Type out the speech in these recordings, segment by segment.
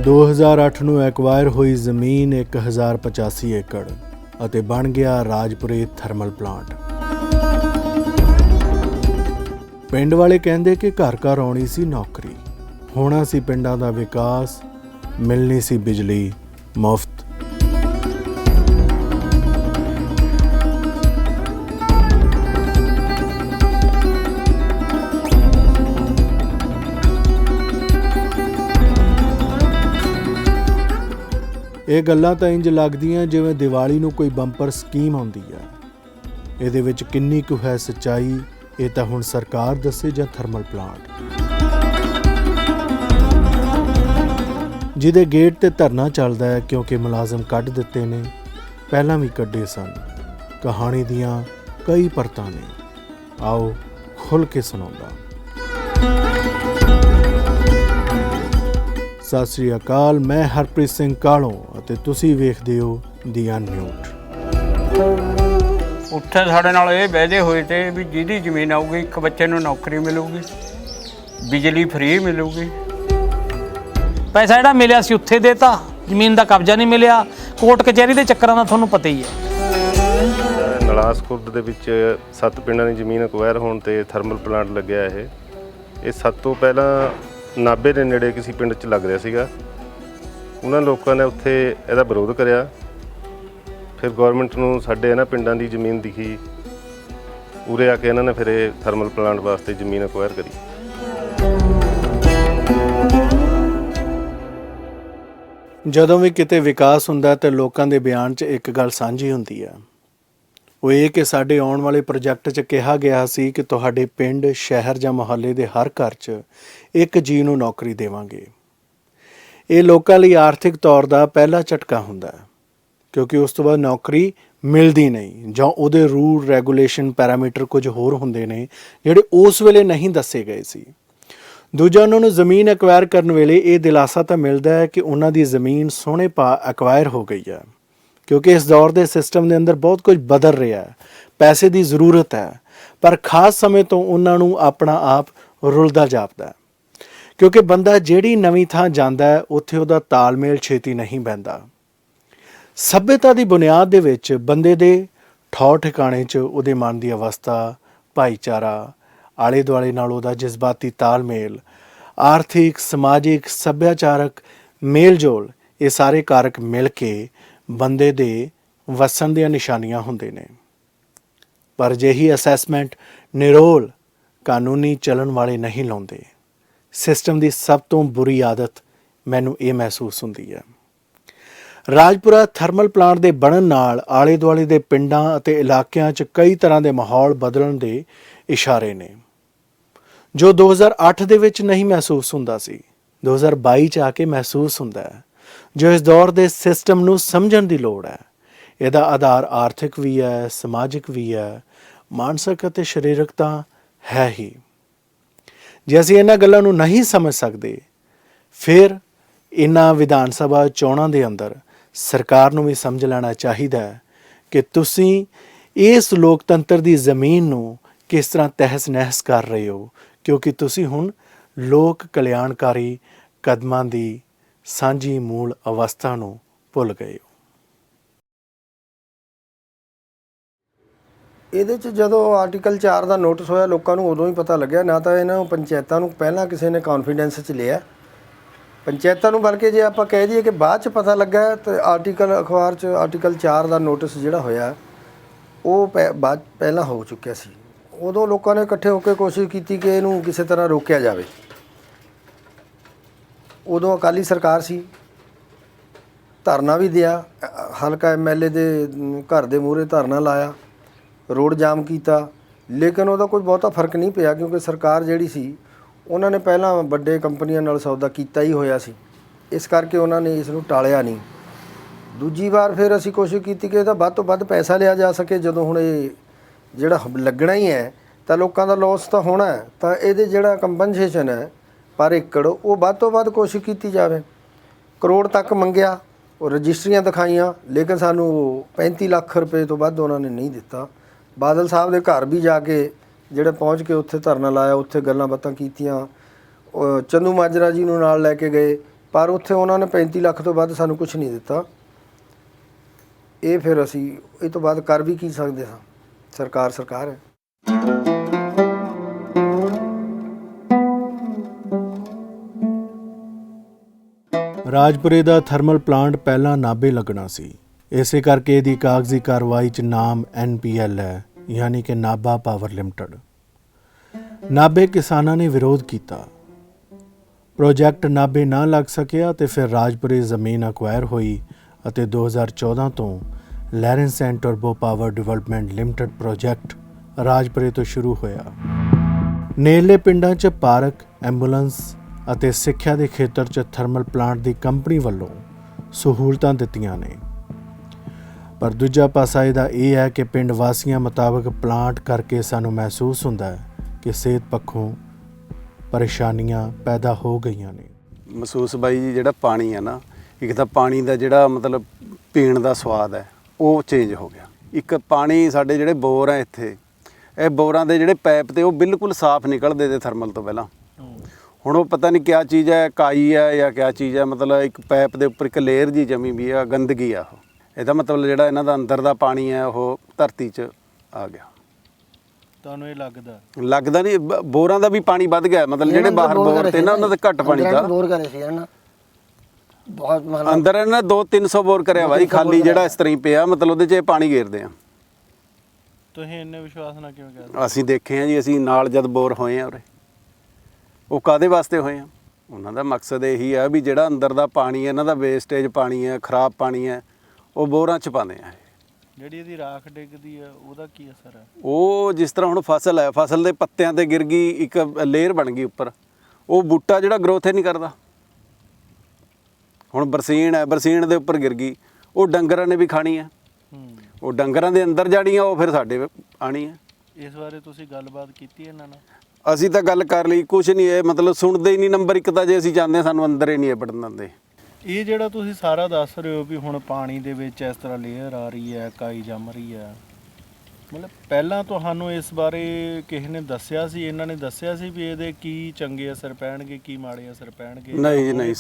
2008 ਨੂੰ ਐਕਵਾਇਰ ਹੋਈ ਜ਼ਮੀਨ 1085 ਏਕੜ ਅਤੇ ਬਣ ਗਿਆ ਰਾਜਪੁਰੇ ਥਰਮਲ ਪਲਾਂਟ। ਪਿੰਡ ਵਾਲੇ ਕਹਿੰਦੇ ਕਿ ਘਰ ਘਰ ਆਉਣੀ ਸੀ ਨੌਕਰੀ, ਹੋਣਾ ਸੀ ਪਿੰਡਾਂ ਦਾ ਵਿਕਾਸ, ਮਿਲਣੀ ਸੀ ਬਿਜਲੀ ਮੁਫਤ। ਇਹ ਗੱਲਾਂ ਤਾਂ ਇੰਜ ਲੱਗਦੀਆਂ ਜਿਵੇਂ ਦੀਵਾਲੀ ਨੂੰ ਕੋਈ ਬੰਪਰ ਸਕੀਮ ਆਉਂਦੀ ਹੈ। ਇਹਦੇ ਵਿੱਚ ਕਿੰਨੀ ਕੁ ਹੈ ਸੱਚਾਈ, ਇਹ ਤਾਂ ਹੁਣ ਸਰਕਾਰ ਦੱਸੇ ਜਾਂ ਥਰਮਲ ਪਲਾਂਟ। ਜਿਹਦੇ ਗੇਟ ਤੇ ਧਰਨਾ ਚੱਲਦਾ ਹੈ ਕਿਉਂਕਿ ਮੁਲਾਜ਼ਮ ਕੱਢ ਦਿੱਤੇ ਨੇ, ਪਹਿਲਾਂ ਵੀ ਕੱਢੇ ਸਨ। ਕਹਾਣੀ ਦੀਆਂ ਕਈ ਪਰਤਾਂ ਨੇ, ਆਓ ਖੁੱਲ੍ਹ ਕੇ ਸੁਣਾਉਂਦਾ। ਸਤਿ ਸ੍ਰੀ ਅਕਾਲ, ਮੈਂ ਹਰਪ੍ਰੀਤ ਸਿੰਘ ਕਾਲੋਂ ਅਤੇ ਤੁਸੀਂ ਵੇਖਦੇ ਹੋ ਦੀ ਅਨਮਿਊਟ। ਉੱਥੇ ਸਾਡੇ ਨਾਲ ਇਹ ਵਾਅਦੇ ਹੋਏ ਤੇ ਵੀ ਜਿਹਦੀ ਜ਼ਮੀਨ ਆਊਗੀ ਇੱਕ ਬੱਚੇ ਨੂੰ ਨੌਕਰੀ ਮਿਲੂਗੀ, ਬਿਜਲੀ ਫ੍ਰੀ ਮਿਲੂਗੀ। ਪੈਸਾ ਜਿਹੜਾ ਮਿਲਿਆ ਸੀ ਉੱਥੇ ਦੇਤਾ, ਜ਼ਮੀਨ ਦਾ ਕਬਜ਼ਾ ਨਹੀਂ ਮਿਲਿਆ। ਕੋਰਟ ਕਚਹਿਰੀ ਦੇ ਚੱਕਰਾਂ ਦਾ ਤੁਹਾਨੂੰ ਪਤਾ ਹੀ ਹੈ। ਨਲਾਸ ਖੁਰਦ ਦੇ ਵਿੱਚ 7 ਪਿੰਡਾਂ ਦੀ ਜ਼ਮੀਨ ਅਕਵਾਇਰ ਹੋਣ ਤੇ ਥਰਮਲ ਪਲਾਂਟ ਲੱਗਿਆ। ਇਹ ਸਭ ਤੋਂ ਪਹਿਲਾਂ ਨਾਭੇ ਦੇ ਨੇੜੇ ਕਿਸੇ ਪਿੰਡ 'ਚ ਲੱਗ ਰਿਹਾ ਸੀਗਾ। ਉਹਨਾਂ ਲੋਕਾਂ ਨੇ ਉੱਥੇ ਇਹਦਾ ਵਿਰੋਧ ਕਰਿਆ। ਫਿਰ ਗੌਰਮੈਂਟ ਨੂੰ ਸਾਡੇ ਇਹਨਾਂ ਪਿੰਡਾਂ ਦੀ ਜ਼ਮੀਨ ਦਿਖੀ, ਉਰੇ ਆ ਕੇ ਇਹਨਾਂ ਨੇ ਫਿਰ ਇਹ ਥਰਮਲ ਪਲਾਂਟ ਵਾਸਤੇ ਜ਼ਮੀਨ ਅਕਵਾਇਰ ਕਰੀ। ਜਦੋਂ ਵੀ ਕਿਤੇ ਵਿਕਾਸ ਹੁੰਦਾ ਤਾਂ ਲੋਕਾਂ ਦੇ ਬਿਆਨ 'ਚ ਇੱਕ ਗੱਲ ਸਾਂਝੀ ਹੁੰਦੀ ਹੈ, ਉਹ ਇਹ ਕਿ ਸਾਡੇ ਆਉਣ ਵਾਲੇ ਪ੍ਰੋਜੈਕਟ 'ਚ ਕਿਹਾ ਗਿਆ ਸੀ ਕਿ ਤੁਹਾਡੇ ਪਿੰਡ, ਸ਼ਹਿਰ ਜਾਂ ਮੁਹੱਲੇ ਦੇ ਹਰ ਘਰ 'ਚ ਇੱਕ ਜੀਅ ਨੂੰ ਨੌਕਰੀ ਦੇਵਾਂਗੇ। ਇਹ ਲੋਕਾਂ ਲਈ ਆਰਥਿਕ ਤੌਰ ਦਾ ਪਹਿਲਾ ਝਟਕਾ ਹੁੰਦਾ ਹੈ, ਕਿਉਂਕਿ ਉਸ ਤੋਂ ਬਾਅਦ ਨੌਕਰੀ ਮਿਲਦੀ ਨਹੀਂ ਜਾਂ ਉਹਦੇ ਰੂਲ ਰੈਗੂਲੇਸ਼ਨ ਪੈਰਾਮੀਟਰ ਕੁਝ ਹੋਰ ਹੁੰਦੇ ਨੇ ਜਿਹੜੇ ਉਸ ਵੇਲੇ ਨਹੀਂ ਦੱਸੇ ਗਏ ਸੀ। ਦੂਜਾ, ਉਹਨਾਂ ਨੂੰ ਜ਼ਮੀਨ ਐਕਵਾਇਰ ਕਰਨ ਵੇਲੇ ਇਹ ਦਿਲਾਸਾ ਤਾਂ ਮਿਲਦਾ ਹੈ ਕਿ ਉਹਨਾਂ ਦੀ ਜ਼ਮੀਨ ਸੋਹਣੇ ਭਾਅ ਐਕਵਾਇਰ ਹੋ ਗਈ ਹੈ, ਕਿਉਂਕਿ ਇਸ ਦੌਰ ਦੇ ਸਿਸਟਮ ਦੇ ਅੰਦਰ ਬਹੁਤ ਕੁਝ ਬਦਲ ਰਿਹਾ ਹੈ, ਪੈਸੇ ਦੀ ਜ਼ਰੂਰਤ ਹੈ। ਪਰ ਖਾਸ ਸਮੇਂ ਤੋਂ ਉਹਨਾਂ ਨੂੰ ਆਪਣਾ ਆਪ ਰੁਲਦਾ ਜਾਪਦਾ ਹੈ, ਕਿਉਂਕਿ ਬੰਦਾ ਜਿਹੜੀ ਨਵੀਂ ਥਾਂ ਜਾਂਦਾ ਹੈ ਉੱਥੇ ਉਹਦਾ ਤਾਲਮੇਲ ਛੇਤੀ ਨਹੀਂ ਬਹਿੰਦਾ। ਸੱਭਿਅਤਾ ਦੀ ਬੁਨਿਆਦ ਦੇ ਵਿੱਚ ਬੰਦੇ ਦੇ ਠੌਰ ਠਿਕਾਣੇ 'ਚ ਉਹਦੇ ਮਨ ਦੀ ਅਵਸਥਾ, ਭਾਈਚਾਰਾ, ਆਲੇ ਦੁਆਲੇ ਨਾਲ ਉਹਦਾ ਜਜ਼ਬਾਤੀ ਤਾਲਮੇਲ, ਆਰਥਿਕ, ਸਮਾਜਿਕ, ਸੱਭਿਆਚਾਰਕ ਮੇਲ-ਜੋਲ, ਇਹ ਸਾਰੇ ਕਾਰਕ ਮਿਲ ਕੇ ਬੰਦੇ ਦੇ ਵਸਣ ਦੀਆਂ ਨਿਸ਼ਾਨੀਆਂ ਹੁੰਦੇ ਨੇ। ਪਰ ਅਜਿਹੀ ਅਸੈਸਮੈਂਟ ਨਿਰੋਲ ਕਾਨੂੰਨੀ ਚੱਲਣ ਵਾਲੇ ਨਹੀਂ ਲਾਉਂਦੇ। ਸਿਸਟਮ ਦੀ ਸਭ ਤੋਂ ਬੁਰੀ ਆਦਤ ਮੈਨੂੰ ਇਹ ਮਹਿਸੂਸ ਹੁੰਦੀ ਹੈ। ਰਾਜਪੁਰਾ ਥਰਮਲ ਪਲਾਂਟ ਦੇ ਬਣਨ ਨਾਲ ਆਲੇ ਦੁਆਲੇ ਦੇ ਪਿੰਡਾਂ ਅਤੇ ਇਲਾਕਿਆਂ 'ਚ ਕਈ ਤਰ੍ਹਾਂ ਦੇ ਮਾਹੌਲ ਬਦਲਣ ਦੇ ਇਸ਼ਾਰੇ ਨੇ, ਜੋ 2008 ਦੇ ਵਿੱਚ ਨਹੀਂ ਮਹਿਸੂਸ ਹੁੰਦਾ ਸੀ, 2022 'ਚ ਆ ਕੇ ਮਹਿਸੂਸ ਹੁੰਦਾ ਹੈ, ਜੋ ਇਸ ਦੌਰ ਦੇ ਸਿਸਟਮ ਨੂੰ ਸਮਝਣ ਦੀ ਲੋੜ ਹੈ। ਇਹਦਾ ਆਧਾਰ ਆਰਥਿਕ ਵੀ ਹੈ, ਸਮਾਜਿਕ ਵੀ ਹੈ, ਮਾਨਸਿਕ ਅਤੇ ਸਰੀਰਕ ਤਾਂ ਹੈ ਹੀ। ਜੇ ਅਸੀਂ ਇਹਨਾਂ ਗੱਲਾਂ ਨੂੰ ਨਹੀਂ ਸਮਝ ਸਕਦੇ, ਫਿਰ ਇਹਨਾਂ ਵਿਧਾਨ ਸਭਾ ਚੋਣਾਂ ਦੇ ਅੰਦਰ ਸਰਕਾਰ ਨੂੰ ਵੀ ਸਮਝ ਲੈਣਾ ਚਾਹੀਦਾ ਹੈ ਕਿ ਤੁਸੀਂ ਇਸ ਲੋਕਤੰਤਰ ਦੀ ਜ਼ਮੀਨ ਨੂੰ ਕਿਸ ਤਰ੍ਹਾਂ ਤਹਿਸ ਨਹਿਸ ਕਰ ਰਹੇ ਹੋ, ਕਿਉਂਕਿ ਤੁਸੀਂ ਹੁਣ ਲੋਕ ਕਲਿਆਣਕਾਰੀ ਕਦਮਾਂ ਦੀ ਸਾਂਝੀ ਮੂਲ ਅਵਸਥਾ ਨੂੰ ਭੁੱਲ ਗਏ ਹੋ। ਇਹਦੇ 'ਚ ਜਦੋਂ ਆਰਟੀਕਲ 4 ਦਾ ਨੋਟਿਸ ਹੋਇਆ, ਲੋਕਾਂ ਨੂੰ ਉਦੋਂ ਹੀ ਪਤਾ ਲੱਗਿਆ। ਨਾ ਤਾਂ ਇਹਨਾਂ ਨੂੰ ਪੰਚਾਇਤਾਂ ਨੂੰ ਪਹਿਲਾਂ ਕਿਸੇ ਨੇ ਕੌਨਫੀਡੈਂਸ 'ਚ ਲਿਆ ਪੰਚਾਇਤਾਂ ਨੂੰ, ਬਲਕਿ ਜੇ ਆਪਾਂ ਕਹਿ ਦਈਏ ਕਿ ਬਾਅਦ 'ਚ ਪਤਾ ਲੱਗਾ ਤਾਂ ਅਖਬਾਰ 'ਚ ਆਰਟੀਕਲ 4 ਦਾ ਨੋਟਿਸ ਜਿਹੜਾ ਹੋਇਆ ਉਹ ਪਹਿਲਾਂ ਹੋ ਚੁੱਕਿਆ ਸੀ। ਉਦੋਂ ਲੋਕਾਂ ਨੇ ਇਕੱਠੇ ਹੋ ਕੇ ਕੋਸ਼ਿਸ਼ ਕੀਤੀ ਕਿ ਇਹਨੂੰ ਕਿਸੇ ਤਰ੍ਹਾਂ ਰੋਕਿਆ ਜਾਵੇ। ਉਦੋਂ ਅਕਾਲੀ ਸਰਕਾਰ ਸੀ, ਧਰਨਾ ਵੀ ਦਿਆ, ਹਲਕਾ MLA ਦੇ ਘਰ ਦੇ ਮੂਹਰੇ ਧਰਨਾ ਲਾਇਆ, ਰੋਡ ਜਾਮ ਕੀਤਾ, ਲੇਕਿਨ ਉਹਦਾ ਕੋਈ ਬਹੁਤਾ ਫਰਕ ਨਹੀਂ ਪਿਆ, ਕਿਉਂਕਿ ਸਰਕਾਰ ਜਿਹੜੀ ਸੀ ਉਹਨਾਂ ਨੇ ਪਹਿਲਾਂ ਵੱਡੇ ਕੰਪਨੀਆਂ ਨਾਲ ਸੌਦਾ ਕੀਤਾ ਹੀ ਹੋਇਆ ਸੀ, ਇਸ ਕਰਕੇ ਉਹਨਾਂ ਨੇ ਇਸ ਨੂੰ ਟਾਲਿਆ ਨਹੀਂ। ਦੂਜੀ ਵਾਰ ਫਿਰ ਅਸੀਂ ਕੋਸ਼ਿਸ਼ ਕੀਤੀ ਕਿ ਇਹਦਾ ਵੱਧ ਤੋਂ ਵੱਧ ਪੈਸਾ ਲਿਆ ਜਾ ਸਕੇ। ਜਦੋਂ ਹੁਣ ਇਹ ਜਿਹੜਾ ਲੱਗਣਾ ਹੀ ਹੈ ਤਾਂ ਲੋਕਾਂ ਦਾ ਲੋਸ ਤਾਂ ਹੋਣਾ ਹੈ, ਤਾਂ ਇਹਦੇ ਜਿਹੜਾ ਕੰਪਨਸੇਸ਼ਨ ਹੈ ਪਰ ਏਕੜ ਉਹ ਵੱਧ ਤੋਂ ਵੱਧ ਕੋਸ਼ਿਸ਼ ਕੀਤੀ ਜਾਵੇ। ਕਰੋੜ ਤੱਕ ਮੰਗਿਆ, ਉਹ ਰਜਿਸਟਰੀਆਂ ਦਿਖਾਈਆਂ, ਲੇਕਿਨ ਸਾਨੂੰ 35 ਲੱਖ ਰੁਪਏ ਤੋਂ ਵੱਧ ਉਹਨਾਂ ਨੇ ਨਹੀਂ ਦਿੱਤਾ। ਬਾਦਲ ਸਾਹਿਬ ਦੇ ਘਰ ਵੀ ਜਾ ਕੇ ਜਿਹੜੇ ਪਹੁੰਚ ਕੇ ਉੱਥੇ ਧਰਨਾ ਲਾਇਆ, ਉੱਥੇ ਗੱਲਾਂ ਬਾਤਾਂ ਕੀਤੀਆਂ, ਚੰਦੂ ਮਾਜਰਾ ਜੀ ਨੂੰ ਨਾਲ ਲੈ ਕੇ ਗਏ, ਪਰ ਉੱਥੇ ਉਹਨਾਂ ਨੇ 35 ਲੱਖ ਤੋਂ ਵੱਧ ਸਾਨੂੰ ਕੁਝ ਨਹੀਂ ਦਿੱਤਾ। ਇਹ ਫਿਰ ਅਸੀਂ ਇਹ ਤੋਂ ਬਾਅਦ ਕਰ ਵੀ ਕੀ ਸਕਦੇ ਹਾਂ, ਸਰਕਾਰ ਹੈ। ਰਾਜਪੁਰੇ ਦਾ ਥਰਮਲ ਪਲਾਂਟ ਪਹਿਲਾਂ ਨਾਭੇ ਲੱਗਣਾ ਸੀ। ਇਸੇ ਕਰਕੇ ਇਹਦੀ ਕਾਗਜ਼ੀ ਕਾਰਵਾਈ 'ਚ ਨਾਮ NPL ਹੈ, ਯਾਨੀ ਕਿ ਨਾਭਾ ਪਾਵਰ ਲਿਮਟਿਡ। ਨਾਭੇ ਕਿਸਾਨਾਂ ਨੇ ਵਿਰੋਧ ਕੀਤਾ, ਪ੍ਰੋਜੈਕਟ ਨਾਭੇ ਨਾ ਲੱਗ ਸਕਿਆ ਤੇ ਫਿਰ ਰਾਜਪੁਰੇ ਜ਼ਮੀਨ ਅਕਵਾਇਰ ਹੋਈ ਅਤੇ 2014 ਤੋਂ ਲੈਰੈਂਸ and turbo power development limited project ਰਾਜਪੁਰੇ ਤੋਂ ਸ਼ੁਰੂ ਹੋਇਆ। ਨੇੜਲੇ ਪਿੰਡਾਂ 'ਚ ਪਾਰਕ, ਐਂਬੂਲੈਂਸ ਅਤੇ ਸਿੱਖਿਆ ਦੇ ਖੇਤਰ 'ਚ ਥਰਮਲ ਪਲਾਂਟ ਦੀ ਕੰਪਨੀ ਵੱਲੋਂ ਸਹੂਲਤਾਂ ਦਿੱਤੀਆਂ ਨੇ। ਪਰ ਦੂਜਾ ਪਾਸਾ ਇਹਦਾ ਇਹ ਹੈ ਕਿ ਪਿੰਡ ਵਾਸੀਆਂ ਮੁਤਾਬਕ ਪਲਾਂਟ ਕਰਕੇ ਸਾਨੂੰ ਮਹਿਸੂਸ ਹੁੰਦਾ ਹੈ ਕਿ ਸਿਹਤ ਪੱਖੋਂ ਪਰੇਸ਼ਾਨੀਆਂ ਪੈਦਾ ਹੋ ਗਈਆਂ ਨੇ। ਮਹਿਸੂਸ ਬਾਈ ਜੀ, ਜਿਹੜਾ ਪਾਣੀ ਹੈ ਨਾ, ਇੱਕ ਤਾਂ ਪਾਣੀ ਦਾ ਜਿਹੜਾ ਮਤਲਬ ਪੀਣ ਦਾ ਸਵਾਦ ਹੈ ਉਹ ਚੇਂਜ ਹੋ ਗਿਆ। ਇੱਕ ਪਾਣੀ ਸਾਡੇ ਜਿਹੜੇ ਬੋਰ ਆ ਇੱਥੇ, ਇਹ ਬੋਰਾਂ ਦੇ ਜਿਹੜੇ ਪਾਈਪ ਤੇ ਉਹ ਬਿਲਕੁਲ ਸਾਫ਼ ਨਿਕਲਦੇ ਤੇ ਥਰਮਲ ਤੋਂ ਪਹਿਲਾਂ। ਹੁਣ ਉਹ ਪਤਾ ਨਹੀਂ ਕਿਆ ਚੀਜ਼ ਹੈ, ਕਾਈ ਹੈ ਜਾਂ ਕਿਆ ਚੀਜ਼ ਹੈ, ਮਤਲਬ ਇੱਕ ਪਾਈਪ ਦੇ ਉੱਪਰ ਇੱਕ ਲੇਅਰ ਜੀ ਜਮੀ ਵੀ ਆ, ਗੰਦਗੀ ਆ ਉਹ। ਇਹਦਾ ਮਤਲਬ ਜਿਹੜਾ ਇਹਨਾਂ ਦਾ ਅੰਦਰ ਦਾ ਪਾਣੀ ਹੈ ਉਹ ਧਰਤੀ 'ਚ ਆ ਗਿਆ। ਤੁਹਾਨੂੰ ਇਹ ਲੱਗਦਾ ਨਹੀਂ ਬੋਰਾਂ ਦਾ ਵੀ ਪਾਣੀ ਵੱਧ ਗਿਆ, ਮਤਲਬ ਜਿਹੜੇ ਬਾਹਰ ਬੋਰ ਤੇ ਨਾ ਉਹਨਾਂ ਦੇ ਘੱਟ ਪਾਣੀ ਦਾ ਬੋਰ ਕਰੇ ਸੀ ਇਹਨਾਂ ਬਹੁਤ, ਮਤਲਬ ਅੰਦਰ ਇਹਨਾਂ 200-300 ਬੋਰ ਕਰਿਆ ਵਾ ਜੀ, ਖਾਲੀ ਜਿਹੜਾ ਇਸ ਤਰ੍ਹਾਂ ਹੀ ਪਿਆ, ਮਤਲਬ ਉਹਦੇ 'ਚ ਇਹ ਪਾਣੀ ਗੇਰਦੇ ਆ। ਤੁਸੀਂ ਇੰਨੇ ਵਿਸ਼ਵਾਸ ਨਾਲ ਕਿਵੇਂ ਕਹਿੰਦੇ? ਅਸੀਂ ਦੇਖੇ ਆ ਜੀ, ਅਸੀਂ ਨਾਲ ਜਦ ਬੋਰ ਹੋਏ ਆ ਉਰੇ। ਉਹ ਕਾਹਦੇ ਵਾਸਤੇ ਹੋਏ ਆ? ਉਹਨਾਂ ਦਾ ਮਕਸਦ ਇਹੀ ਆ ਵੀ ਜਿਹੜਾ ਅੰਦਰ ਦਾ ਪਾਣੀ ਹੈ, ਇਹਨਾਂ ਦਾ ਵੇਸਟੇਜ ਪਾਣੀ ਹੈ, ਖਰਾਬ ਪਾਣੀ ਹੈ, ਉਹ ਬੋਰਾਂ 'ਚ ਪਾਉਂਦੇ ਆ। ਜਿਹੜੀ ਇਹਦੀ ਰਾਖ ਡਿੱਗਦੀ ਹੈ ਉਹਦਾ ਕੀ ਅਸਰ ਹੈ? ਉਹ ਜਿਸ ਤਰ੍ਹਾਂ ਹੁਣ ਫਸਲ ਹੈ, ਫਸਲ ਦੇ ਪੱਤਿਆਂ ਤੇ ਗਿਰ ਗਈ, ਇੱਕ ਲੇਅਰ ਬਣ ਗਈ ਉੱਪਰ, ਉਹ ਬੂਟਾ ਜਿਹੜਾ ਗਰੋਥ ਹੀ ਨਹੀਂ ਕਰਦਾ। ਹੁਣ ਬਰਸੀਨ ਹੈ, ਬਰਸੀਨ ਦੇ ਉੱਪਰ ਗਿਰ ਗਈ, ਉਹ ਡੰਗਰਾਂ ਨੇ ਵੀ ਖਾਣੀ ਹੈ, ਉਹ ਡੰਗਰਾਂ ਦੇ ਅੰਦਰ ਜਾਣੀ ਆ, ਉਹ ਫਿਰ ਸਾਡੇ ਆਣੀ ਹੈ। ਇਸ ਬਾਰੇ ਤੁਸੀਂ ਗੱਲਬਾਤ ਕੀਤੀ ਇਹਨਾਂ ਨਾਲ? ਅਸੀਂ ਤਾਂ ਗੱਲ ਕਰ ਲਈ, ਕੁਛ ਨਹੀਂ, ਇਹ ਮਤਲਬ ਸੁਣਦੇ ਹੀ ਨਹੀਂ। ਨੰਬਰ 1 ਤਾਂ ਜੇ ਅਸੀਂ ਜਾਂਦੇ ਸਾਨੂੰ ਅੰਦਰ ਹੀ ਨਹੀਂ ਵੜਨ ਦਿੰਦੇ। ਇਹ ਜਿਹੜਾ ਤੁਸੀਂ ਸਾਰਾ ਦੱਸ ਰਹੇ ਹੋ ਵੀ ਹੁਣ ਪਾਣੀ ਦੇ ਵਿੱਚ ਇਸ ਤਰ੍ਹਾਂ ਲੇਅਰ ਆ ਰਹੀ ਹੈ, ਕਾਈ ਜੰਮ ਰਹੀ ਹੈ, ਮਤਲਬ ਪਹਿਲਾਂ ਤੁਹਾਨੂੰ ਇਸ ਬਾਰੇ ਕਿਸੇ ਨੇ ਦੱਸਿਆ ਸੀ? ਇਹਨਾਂ ਨੇ ਦੱਸਿਆ ਸੀ ਵੀ ਇਹਦੇ ਕੀ ਚੰਗੇ ਅਸਰ ਪੈਣਗੇ, ਕੀ ਮਾੜੇ ਅਸਰ ਪੈਣਗੇ? ਨਹੀਂ ਜੀ, ਨਹੀਂ,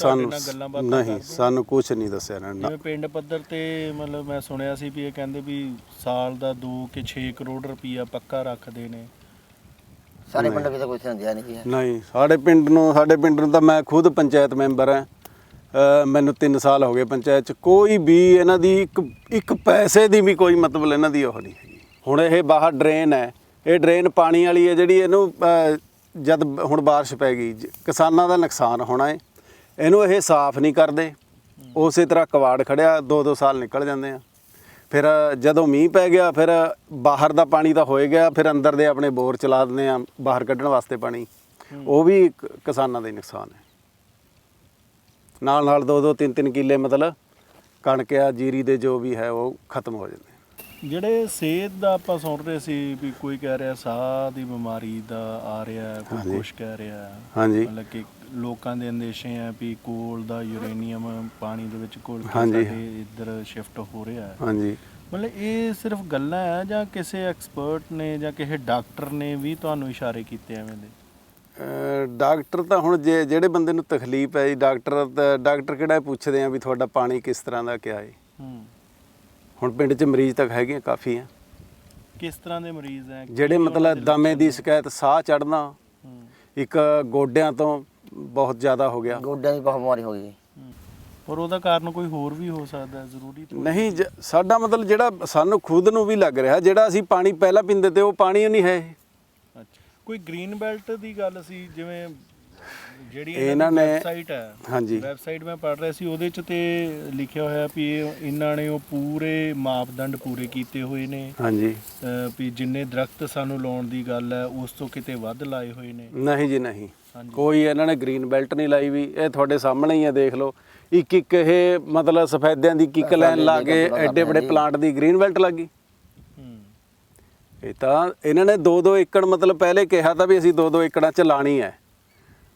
ਸਾਨੂੰ ਕੁਛ ਨਹੀਂ ਦੱਸਿਆ ਇਹਨਾਂ ਨੇ। ਜਿਵੇਂ ਪਿੰਡ ਪੱਧਰ ਤੇ ਮਤਲਬ ਮੈਂ ਸੁਣਿਆ ਸੀ ਵੀ ਇਹ ਕਹਿੰਦੇ ਵੀ ਸਾਲ ਦਾ 2 ਕਿ 6 ਕਰੋੜ ਰੁਪਈਆ ਪੱਕਾ ਰੱਖਦੇ ਨੇ। ਸਾਡੇ ਪਿੰਡ ਵਿੱਚ ਕੁਝ ਨਹੀਂ ਜੀ। ਨਹੀਂ, ਸਾਡੇ ਪਿੰਡ ਨੂੰ ਤਾਂ ਮੈਂ ਖੁਦ ਪੰਚਾਇਤ ਮੈਂਬਰ ਹਾਂ, ਮੈਨੂੰ 3 ਸਾਲ ਹੋ ਗਏ ਪੰਚਾਇਤ 'ਚ। ਕੋਈ ਵੀ ਇਹਨਾਂ ਦੀ ਇੱਕ ਪੈਸੇ ਦੀ ਵੀ ਕੋਈ ਮਤਲਬ ਇਹਨਾਂ ਦੀ ਉਹ ਨਹੀਂ ਹੈਗੀ। ਹੁਣ ਇਹ ਬਾਹਰ ਡਰੇਨ ਹੈ, ਇਹ ਡਰੇਨ ਪਾਣੀ ਵਾਲੀ ਹੈ ਜਿਹੜੀ, ਇਹਨੂੰ ਜਦ ਹੁਣ ਬਾਰਿਸ਼ ਪੈ ਗਈ, ਕਿਸਾਨਾਂ ਦਾ ਨੁਕਸਾਨ ਹੋਣਾ ਹੈ, ਇਹਨੂੰ ਇਹ ਸਾਫ਼ ਨਹੀਂ ਕਰਦੇ। ਉਸੇ ਤਰ੍ਹਾਂ ਕਵਾੜ ਖੜਿਆ, 2-2 ਸਾਲ ਨਿਕਲ ਜਾਂਦੇ ਆ। ਫਿਰ ਜਦੋਂ ਮੀਂਹ ਪੈ ਗਿਆ, ਫਿਰ ਬਾਹਰ ਦਾ ਪਾਣੀ ਤਾਂ ਹੋਏ ਗਿਆ, ਫਿਰ ਅੰਦਰ ਦੇ ਆਪਣੇ ਬੋਰ ਚਲਾ ਦਿੰਦੇ ਆ ਬਾਹਰ ਕੱਢਣ ਵਾਸਤੇ ਪਾਣੀ। ਉਹ ਵੀ ਕਿਸਾਨਾਂ ਦਾ ਹੀ ਨੁਕਸਾਨ ਹੈ। ਨਾਲ 2-2 3-3 ਕਿੱਲੇ ਮਤਲਬ ਕਣਕ ਆ, ਜੀਰੀ ਦੇ ਜੋ ਵੀ ਹੈ ਉਹ ਖਤਮ ਹੋ ਜਾਂਦੇ। ਜਿਹੜੇ ਸਿਹਤ ਦਾ ਆਪਾਂ ਸੁਣ ਰਹੇ ਸੀ ਵੀ ਕੋਈ ਕਹਿ ਰਿਹਾ ਸਾਹ ਦੀ ਬਿਮਾਰੀ ਦਾ ਆ ਰਿਹਾ, ਕੋਈ ਕੁਛ ਕਹਿ ਰਿਹਾ, ਹਾਂਜੀ, ਮਤਲਬ ਕਿ ਲੋਕਾਂ ਦੇ ਅੰਦੇਸ਼ੇ ਆ ਵੀ ਕੋਲ ਦਾ ਯੂਰੇਨੀਅਮ ਪਾਣੀ ਦੇ ਵਿੱਚ ਘੁਲ ਕੇ ਹਾਂਜੀ ਸਾਡੇ ਇੱਧਰ ਸ਼ਿਫਟ ਹੋ ਰਿਹਾ ਹੈ। ਹਾਂਜੀ, ਮਤਲਬ ਇਹ ਸਿਰਫ ਗੱਲਾਂ ਹੈ ਜਾਂ ਕਿਸੇ ਐਕਸਪਰਟ ਨੇ ਜਾਂ ਕਿਸੇ ਡਾਕਟਰ ਨੇ ਵੀ ਤੁਹਾਨੂੰ ਇਸ਼ਾਰੇ ਕੀਤੇ ਐਵੇਂ ਦੇ? ਡਾਕਟਰ ਤਾਂ ਹੁਣ ਜਿਹੜੇ ਬੰਦੇ ਨੂੰ ਤਕਲੀਫ ਹੈ ਜੀ, ਡਾਕਟਰ ਕਿਹੜਾ ਪੁੱਛਦੇ ਆ ਵੀ ਤੁਹਾਡਾ ਪਾਣੀ ਕਿਸ ਤਰ੍ਹਾਂ ਦਾ ਕਿਆ ਹੈ। ਹੁਣ ਪਿੰਡ 'ਚ ਮਰੀਜ਼ ਤਾਂ ਹੈਗੇ ਕਾਫੀ ਆ। ਕਿਸ ਤਰ੍ਹਾਂ ਦੇ ਮਰੀਜ਼ ਹੈ? ਜਿਹੜੇ ਮਤਲਬ ਦਮੇ ਦੀ ਸ਼ਿਕਾਇਤ, ਸਾਹ ਚੜ੍ਹਨਾ, ਇੱਕ ਗੋਡਿਆਂ ਤੋਂ ਬਹੁਤ ਜ਼ਿਆਦਾ ਹੋ ਗਿਆ। ਗੋਡਿਆਂ ਦੀ ਬਹੁਤ ਬਿਮਾਰੀ ਹੋ ਗਈ। ਪਰ ਉਹਦਾ ਕਾਰਨ ਕੋਈ ਹੋਰ ਵੀ ਹੋ ਸਕਦਾ ਹੈ, ਜ਼ਰੂਰੀ ਨਹੀਂ। ਸਾਡਾ ਮਤਲਬ ਜਿਹੜਾ ਸਾਨੂੰ ਖੁਦ ਨੂੰ ਵੀ ਲੱਗ ਰਿਹਾ, ਜਿਹੜਾ ਅਸੀਂ ਪਾਣੀ ਪਹਿਲਾਂ ਪੀਂਦੇ ਤੇ ਉਹ ਪਾਣੀ ਨਹੀਂ ਹੈ। ਅੱਛਾ, ਕੋਈ ਗ੍ਰੀਨ ਬੈਲਟ ਦੀ ਗੱਲ ਸੀ, ਜਿਵੇਂ ਜਿਹੜੀ ਇਹਨਾਂ ਨੇ ਵੈਬਸਾਈਟ ਹੈ, ਹਾਂਜੀ, ਵੈਬਸਾਈਟ ਮੈਂ ਪੜ੍ਹ ਰਿਹਾ ਸੀ, ਉਹਦੇ 'ਚ ਤੇ ਲਿਖਿਆ ਹੋਇਆ ਵੀ ਇਹਨਾਂ ਨੇ ਉਹ ਪੂਰੇ ਮਾਪਦੰਡ ਪੂਰੇ ਕੀਤੇ ਹੋਏ ਨੇ। ਹਾਂਜੀ, ਵੀ ਜਿੰਨੇ ਦਰਖਤ ਸਾਨੂੰ ਲਾਉਣ ਦੀ ਗੱਲ ਹੈ ਉਸ ਤੋਂ ਕਿਤੇ ਵੱਧ ਲਾਏ ਹੋਏ ਨੇ। ਨਹੀਂ ਜੀ, ਨਹੀਂ, ਕੋਈ ਇਹਨਾਂ ਨੇ ਗ੍ਰੀਨ ਬੈਲਟ ਨਹੀਂ ਲਾਈ ਵੀ। ਇਹ ਤੁਹਾਡੇ ਸਾਹਮਣੇ ਹੀ ਹੈ, ਦੇਖ ਲਓ। ਇੱਕ ਇਹ ਮਤਲਬ ਸਫੈਦਿਆਂ ਦੀ ਕਿੱਕ ਲਾਈਨ ਲਾ ਕੇ ਐਡੇ ਵੱਡੇ ਪਲਾਂਟ ਦੀ ਗ੍ਰੀਨ ਬੈਲਟ ਲੱਗੀ। ਇਹ ਤਾਂ ਇਹਨਾਂ ਨੇ 2-2 ਏਕੜ ਮਤਲਬ ਪਹਿਲੇ ਕਿਹਾ ਤਾਂ ਵੀ ਅਸੀਂ 2-2 ਏਕੜਾਂ 'ਚ ਲਾਣੀ ਹੈ।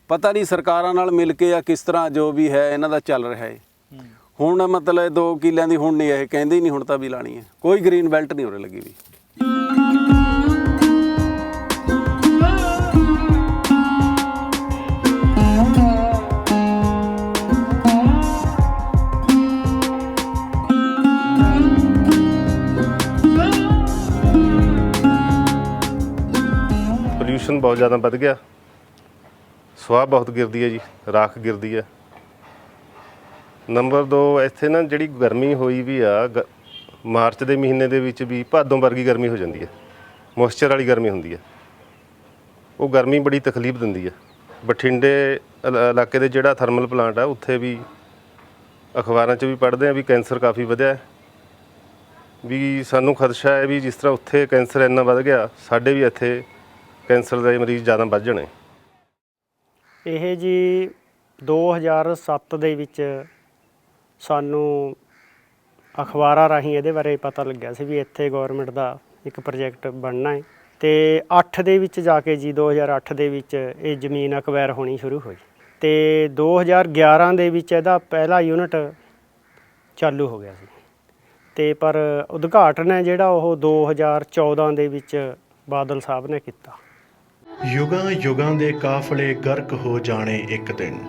ਪਤਾ ਨਹੀਂ ਸਰਕਾਰਾਂ ਨਾਲ ਮਿਲ ਕੇ ਜਾਂ ਕਿਸ ਤਰ੍ਹਾਂ ਜੋ ਵੀ ਹੈ ਇਹਨਾਂ ਦਾ ਚੱਲ ਰਿਹਾ ਹੈ। ਹੁਣ ਮਤਲਬ 2 ਕਿੱਲਿਆਂ ਦੀ ਹੁਣ ਨਹੀਂ, ਇਹ ਕਹਿੰਦੇ ਹੀ ਨਹੀਂ ਹੁਣ ਤਾਂ ਵੀ ਲਾਣੀ ਹੈ। ਕੋਈ ਗ੍ਰੀਨ ਬੈਲਟ ਨਹੀਂ ਉਰੇ ਲੱਗੀ ਵੀ। ਪੋਲੂਸ਼ਨ ਬਹੁਤ ਜ਼ਿਆਦਾ ਵੱਧ ਗਿਆ, ਸਵਾਹ ਬਹੁਤ ਗਿਰਦੀ ਹੈ ਜੀ, ਰਾਖ ਗਿਰਦੀ ਹੈ। ਨੰਬਰ 2 ਇੱਥੇ ਨਾ ਜਿਹੜੀ ਗਰਮੀ ਹੋਈ ਵੀ ਆ ਮਾਰਚ ਦੇ ਮਹੀਨੇ ਦੇ ਵਿੱਚ ਵੀ ਭਾਦੋਂ ਵਰਗੀ ਗਰਮੀ ਹੋ ਜਾਂਦੀ ਹੈ, ਮੋਇਸਚਰ ਵਾਲੀ ਗਰਮੀ ਹੁੰਦੀ ਹੈ। ਉਹ ਗਰਮੀ ਬੜੀ ਤਕਲੀਫ ਦਿੰਦੀ ਹੈ। ਬਠਿੰਡੇ ਇਲਾਕੇ ਦੇ ਜਿਹੜਾ ਥਰਮਲ ਪਲਾਂਟ ਆ ਉੱਥੇ ਵੀ ਅਖਬਾਰਾਂ 'ਚ ਵੀ ਪੜ੍ਹਦੇ ਆ ਵੀ ਕੈਂਸਰ ਕਾਫੀ ਵਧਿਆ ਵੀ। ਸਾਨੂੰ ਖਦਸ਼ਾ ਹੈ ਵੀ ਜਿਸ ਤਰ੍ਹਾਂ ਉੱਥੇ ਕੈਂਸਰ ਇੰਨਾ ਵੱਧ ਗਿਆ, ਸਾਡੇ ਵੀ ਇੱਥੇ ਕੈਂਸਰ ਦੇ ਮਰੀਜ਼ ਜ਼ਿਆਦਾ ਵੱਧ ਜਾਣੇ। ਇਹ ਜੀ 2007 ਦੇ ਵਿੱਚ ਸਾਨੂੰ ਅਖਬਾਰਾਂ ਰਾਹੀਂ ਇਹਦੇ ਬਾਰੇ ਪਤਾ ਲੱਗਿਆ ਸੀ ਵੀ ਇੱਥੇ ਗੌਰਮੈਂਟ ਦਾ ਇੱਕ ਪ੍ਰੋਜੈਕਟ ਬਣਨਾ ਹੈ। ਅਤੇ 8 ਦੇ ਵਿੱਚ ਜਾ ਕੇ ਜੀ 2008 ਦੇ ਵਿੱਚ ਇਹ ਜ਼ਮੀਨ ਅਕਵਾਇਰ ਹੋਣੀ ਸ਼ੁਰੂ ਹੋਈ ਅਤੇ 2011 ਦੇ ਵਿੱਚ ਇਹਦਾ ਪਹਿਲਾ ਯੂਨਿਟ ਚਾਲੂ ਹੋ ਗਿਆ ਸੀ। ਅਤੇ ਪਰ ਉਦਘਾਟਨ ਹੈ ਜਿਹੜਾ ਉਹ 2014 ਦੇ ਵਿੱਚ ਬਾਦਲ ਸਾਹਿਬ ਨੇ ਕੀਤਾ। ਯੁਗਾਂ ਯੁਗਾਂ ਦੇ ਕਾਫਲੇ ਗਰਕ ਹੋ ਜਾਣੇ ਇੱਕ ਦਿਨ,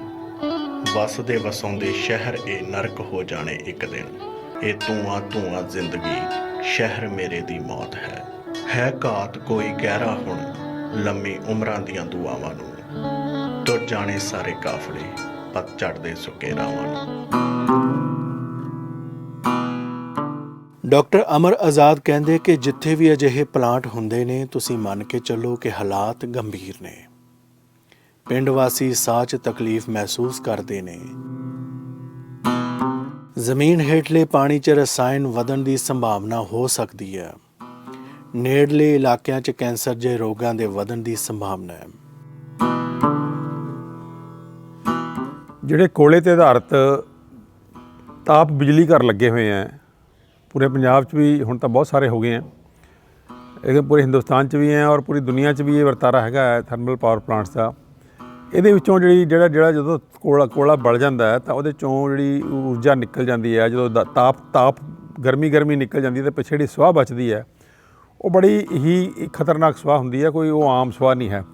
ਵਸਦੇ ਵਸਾਉਂਦੇ ਸ਼ਹਿਰ ਇਹ ਨਰਕ ਹੋ ਜਾਣੇ ਇੱਕ ਦਿਨ। ਇਹ ਧੂਆਂ ਧੂਆਂ ਜ਼ਿੰਦਗੀ, ਸ਼ਹਿਰ ਮੇਰੇ ਦੀ ਮੌਤ ਹੈ ਘਾਤ ਕੋਈ ਗਹਿਰਾ ਹੁਣ, ਲੰਮੀ ਉਮਰਾਂ ਦੀਆਂ ਦੁਆਵਾਂ ਨੂੰ। ਟੁੱਟ ਜਾਣੇ ਸਾਰੇ ਕਾਫਲੇ, ਪਤ ਝੜਦੇ ਸੁੱਕੇ ਰਾਵਾਂ ਨੂੰ। ਡਾਕਟਰ ਅਮਰ ਆਜ਼ਾਦ ਕਹਿੰਦੇ ਕਿ ਜਿੱਥੇ ਵੀ ਅਜਿਹੇ ਪਲਾਂਟ ਹੁੰਦੇ ਨੇ, ਤੁਸੀਂ ਮੰਨ ਕੇ ਚੱਲੋ ਕਿ ਹਾਲਾਤ ਗੰਭੀਰ ਨੇ। ਪਿੰਡ ਵਾਸੀ ਸਾਹ 'ਚ ਤਕਲੀਫ ਮਹਿਸੂਸ ਕਰਦੇ ਨੇ। ਜ਼ਮੀਨ ਹੇਠਲੇ ਪਾਣੀ 'ਚ ਰਸਾਇਣ ਵਧਣ ਦੀ ਸੰਭਾਵਨਾ ਹੋ ਸਕਦੀ ਹੈ। ਨੇੜਲੇ ਇਲਾਕਿਆਂ 'ਚ ਕੈਂਸਰ ਜਿਹੇ ਰੋਗਾਂ ਦੇ ਵਧਣ ਦੀ ਸੰਭਾਵਨਾ ਹੈ। ਜਿਹੜੇ ਕੋਲੇ 'ਤੇ ਆਧਾਰਿਤ ਤਾਪ ਬਿਜਲੀ ਘਰ ਲੱਗੇ ਹੋਏ ਹੈ ਪੂਰੇ ਪੰਜਾਬ 'ਚ ਵੀ, ਹੁਣ ਤਾਂ ਬਹੁਤ ਸਾਰੇ ਹੋ ਗਏ ਹੈ, ਇਹ ਪੂਰੇ ਹਿੰਦੁਸਤਾਨ 'ਚ ਵੀ ਹੈ ਔਰ ਪੂਰੀ ਦੁਨੀਆ 'ਚ ਵੀ ਇਹ ਵਰਤਾਰਾ ਹੈਗਾ ਹੈ ਥਰਮਲ ਪਾਵਰ ਪਲਾਂਟਸ ਦਾ। ਇਹਦੇ ਵਿੱਚੋਂ ਜਿਹੜਾ ਜਦੋਂ ਕੋਲਾ ਬਲ ਜਾਂਦਾ ਹੈ ਤਾਂ ਉਹਦੇ 'ਚੋਂ ਜਿਹੜੀ ਊਰਜਾ ਨਿਕਲ ਜਾਂਦੀ ਹੈ, ਜਦੋਂ ਤਾਪ ਗਰਮੀ ਨਿਕਲ ਜਾਂਦੀ ਹੈ ਤਾਂ ਪਿੱਛੇ ਜਿਹੜੀ ਸੁਆਹ ਬਚਦੀ ਹੈ ਉਹ ਬੜੀ ਹੀ ਖਤਰਨਾਕ ਸੁਆਹ ਹੁੰਦੀ ਹੈ। ਕੋਈ ਉਹ ਆਮ ਸੁਆਹ ਨਹੀਂ ਹੈ।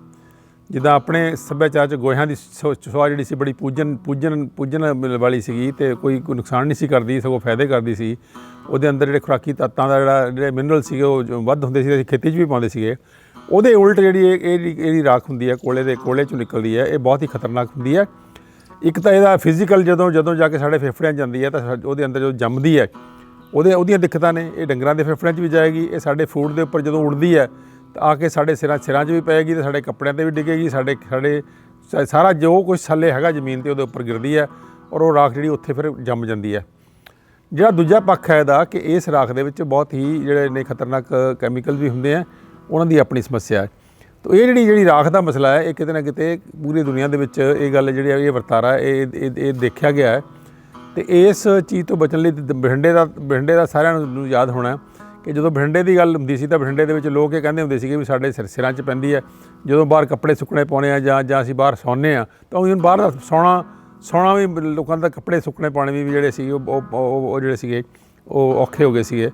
ਜਿੱਦਾਂ ਆਪਣੇ ਸੱਭਿਆਚਾਰ 'ਚ ਗੋਹਿਆਂ ਦੀ ਸੁਆਹ ਜਿਹੜੀ ਸੀ ਬੜੀ ਪੂਜਨ ਵਾਲੀ ਸੀਗੀ ਅਤੇ ਕੋਈ ਨੁਕਸਾਨ ਨਹੀਂ ਸੀ ਕਰਦੀ, ਸਗੋਂ ਫਾਇਦੇ ਕਰਦੀ ਸੀ। ਉਹਦੇ ਅੰਦਰ ਜਿਹੜੇ ਖੁਰਾਕੀ ਤੱਤਾਂ ਦਾ ਜਿਹੜੇ ਮਿਨਰਲ ਸੀਗੇ ਉਹ ਵੱਧ ਹੁੰਦੇ ਸੀ, ਅਸੀਂ ਖੇਤੀ 'ਚ ਵੀ ਪਾਉਂਦੇ ਸੀਗੇ। ਉਹਦੇ ਉਲਟ ਜਿਹੜੀ ਇਹਦੀ ਰਾਖ ਹੁੰਦੀ ਹੈ ਕੋਲੇ 'ਚੋਂ ਨਿਕਲਦੀ ਹੈ, ਇਹ ਬਹੁਤ ਹੀ ਖਤਰਨਾਕ ਹੁੰਦੀ ਹੈ। ਇੱਕ ਤਾਂ ਇਹਦਾ ਫਿਜ਼ੀਕਲ ਜਦੋਂ ਜਾ ਕੇ ਸਾਡੇ ਫੇਫੜਿਆਂ 'ਚ ਜਾਂਦੀ ਹੈ ਤਾਂ ਉਹਦੇ ਅੰਦਰ ਜਦੋਂ ਜੰਮਦੀ ਹੈ ਉਹਦੀਆਂ ਦਿੱਕਤਾਂ ਨੇ। ਇਹ ਡੰਗਰਾਂ ਦੇ ਫੇਫੜਿਆਂ 'ਚ ਵੀ ਜਾਏਗੀ, ਇਹ ਸਾਡੇ ਫੂਡ ਦੇ ਉੱਪਰ ਜਦੋਂ ਉੜਦੀ ਹੈ ਤਾਂ ਆ ਕੇ ਸਾਡੇ ਸਿਰਾਂ 'ਚ ਵੀ ਪਏਗੀ ਅਤੇ ਸਾਡੇ ਕੱਪੜਿਆਂ 'ਤੇ ਵੀ ਡਿੱਗੇਗੀ। ਸਾਡੇ ਸਾਰਾ ਜੋ ਕੁਛ ਥੱਲੇ ਹੈਗਾ ਜ਼ਮੀਨ 'ਤੇ ਉਹਦੇ ਉੱਪਰ ਗਿਰਦੀ ਹੈ ਔਰ ਉਹ ਰਾਖ ਜਿਹੜੀ ਉੱਥੇ ਫਿਰ ਜੰਮ ਜਾਂਦੀ ਹੈ। ਜਿਹੜਾ ਦੂਜਾ ਪੱਖ ਹੈ ਇਹਦਾ ਕਿ ਇਸ ਰਾਖ ਦੇ ਵਿੱਚ ਬਹੁਤ ਹੀ ਜਿਹੜੇ ਨੇ ਖਤਰਨਾਕ ਕੈਮੀਕਲ ਵੀ ਹੁੰਦੇ ਆ, ਉਹਨਾਂ ਦੀ ਆਪਣੀ ਸਮੱਸਿਆ ਹੈ। ਤਾਂ ਇਹ ਜਿਹੜੀ ਰਾਖ ਦਾ ਮਸਲਾ ਹੈ ਇਹ ਕਿਤੇ ਨਾ ਕਿਤੇ ਪੂਰੀ ਦੁਨੀਆ ਦੇ ਵਿੱਚ ਇਹ ਗੱਲ ਜਿਹੜੀ ਇਹ ਵਰਤਾਰਾ ਇਹ ਦੇਖਿਆ ਗਿਆ ਹੈ। ਅਤੇ ਇਸ ਚੀਜ਼ ਤੋਂ ਬਚਣ ਲਈ ਬਠਿੰਡੇ ਦਾ ਸਾਰਿਆਂ ਨੂੰ ਯਾਦ ਹੋਣਾ ਕਿ ਜਦੋਂ ਬਠਿੰਡੇ ਦੀ ਗੱਲ ਹੁੰਦੀ ਸੀ ਤਾਂ ਬਠਿੰਡੇ ਦੇ ਵਿੱਚ ਲੋਕ ਇਹ ਕਹਿੰਦੇ ਹੁੰਦੇ ਸੀਗੇ ਵੀ ਸਾਡੇ ਸਿਰਾਂ 'ਚ ਪੈਂਦੀ ਹੈ। ਜਦੋਂ ਬਾਹਰ ਕੱਪੜੇ ਸੁੱਕਣੇ ਪਾਉਣੇ ਆ ਜਾਂ ਅਸੀਂ ਬਾਹਰ ਸੌਂਦੇ ਹਾਂ ਤਾਂ ਉਹ ਬਾਹਰ ਦਾ ਸੌਣਾ ਵੀ ਲੋਕਾਂ ਦਾ ਕੱਪੜੇ ਸੁੱਕਣੇ ਪਾਉਣੇ ਵੀ ਜਿਹੜੇ ਸੀ ਉਹ ਜਿਹੜੇ ਸੀਗੇ ਉਹ ਔਖੇ ਹੋ ਗਏ ਸੀਗੇ।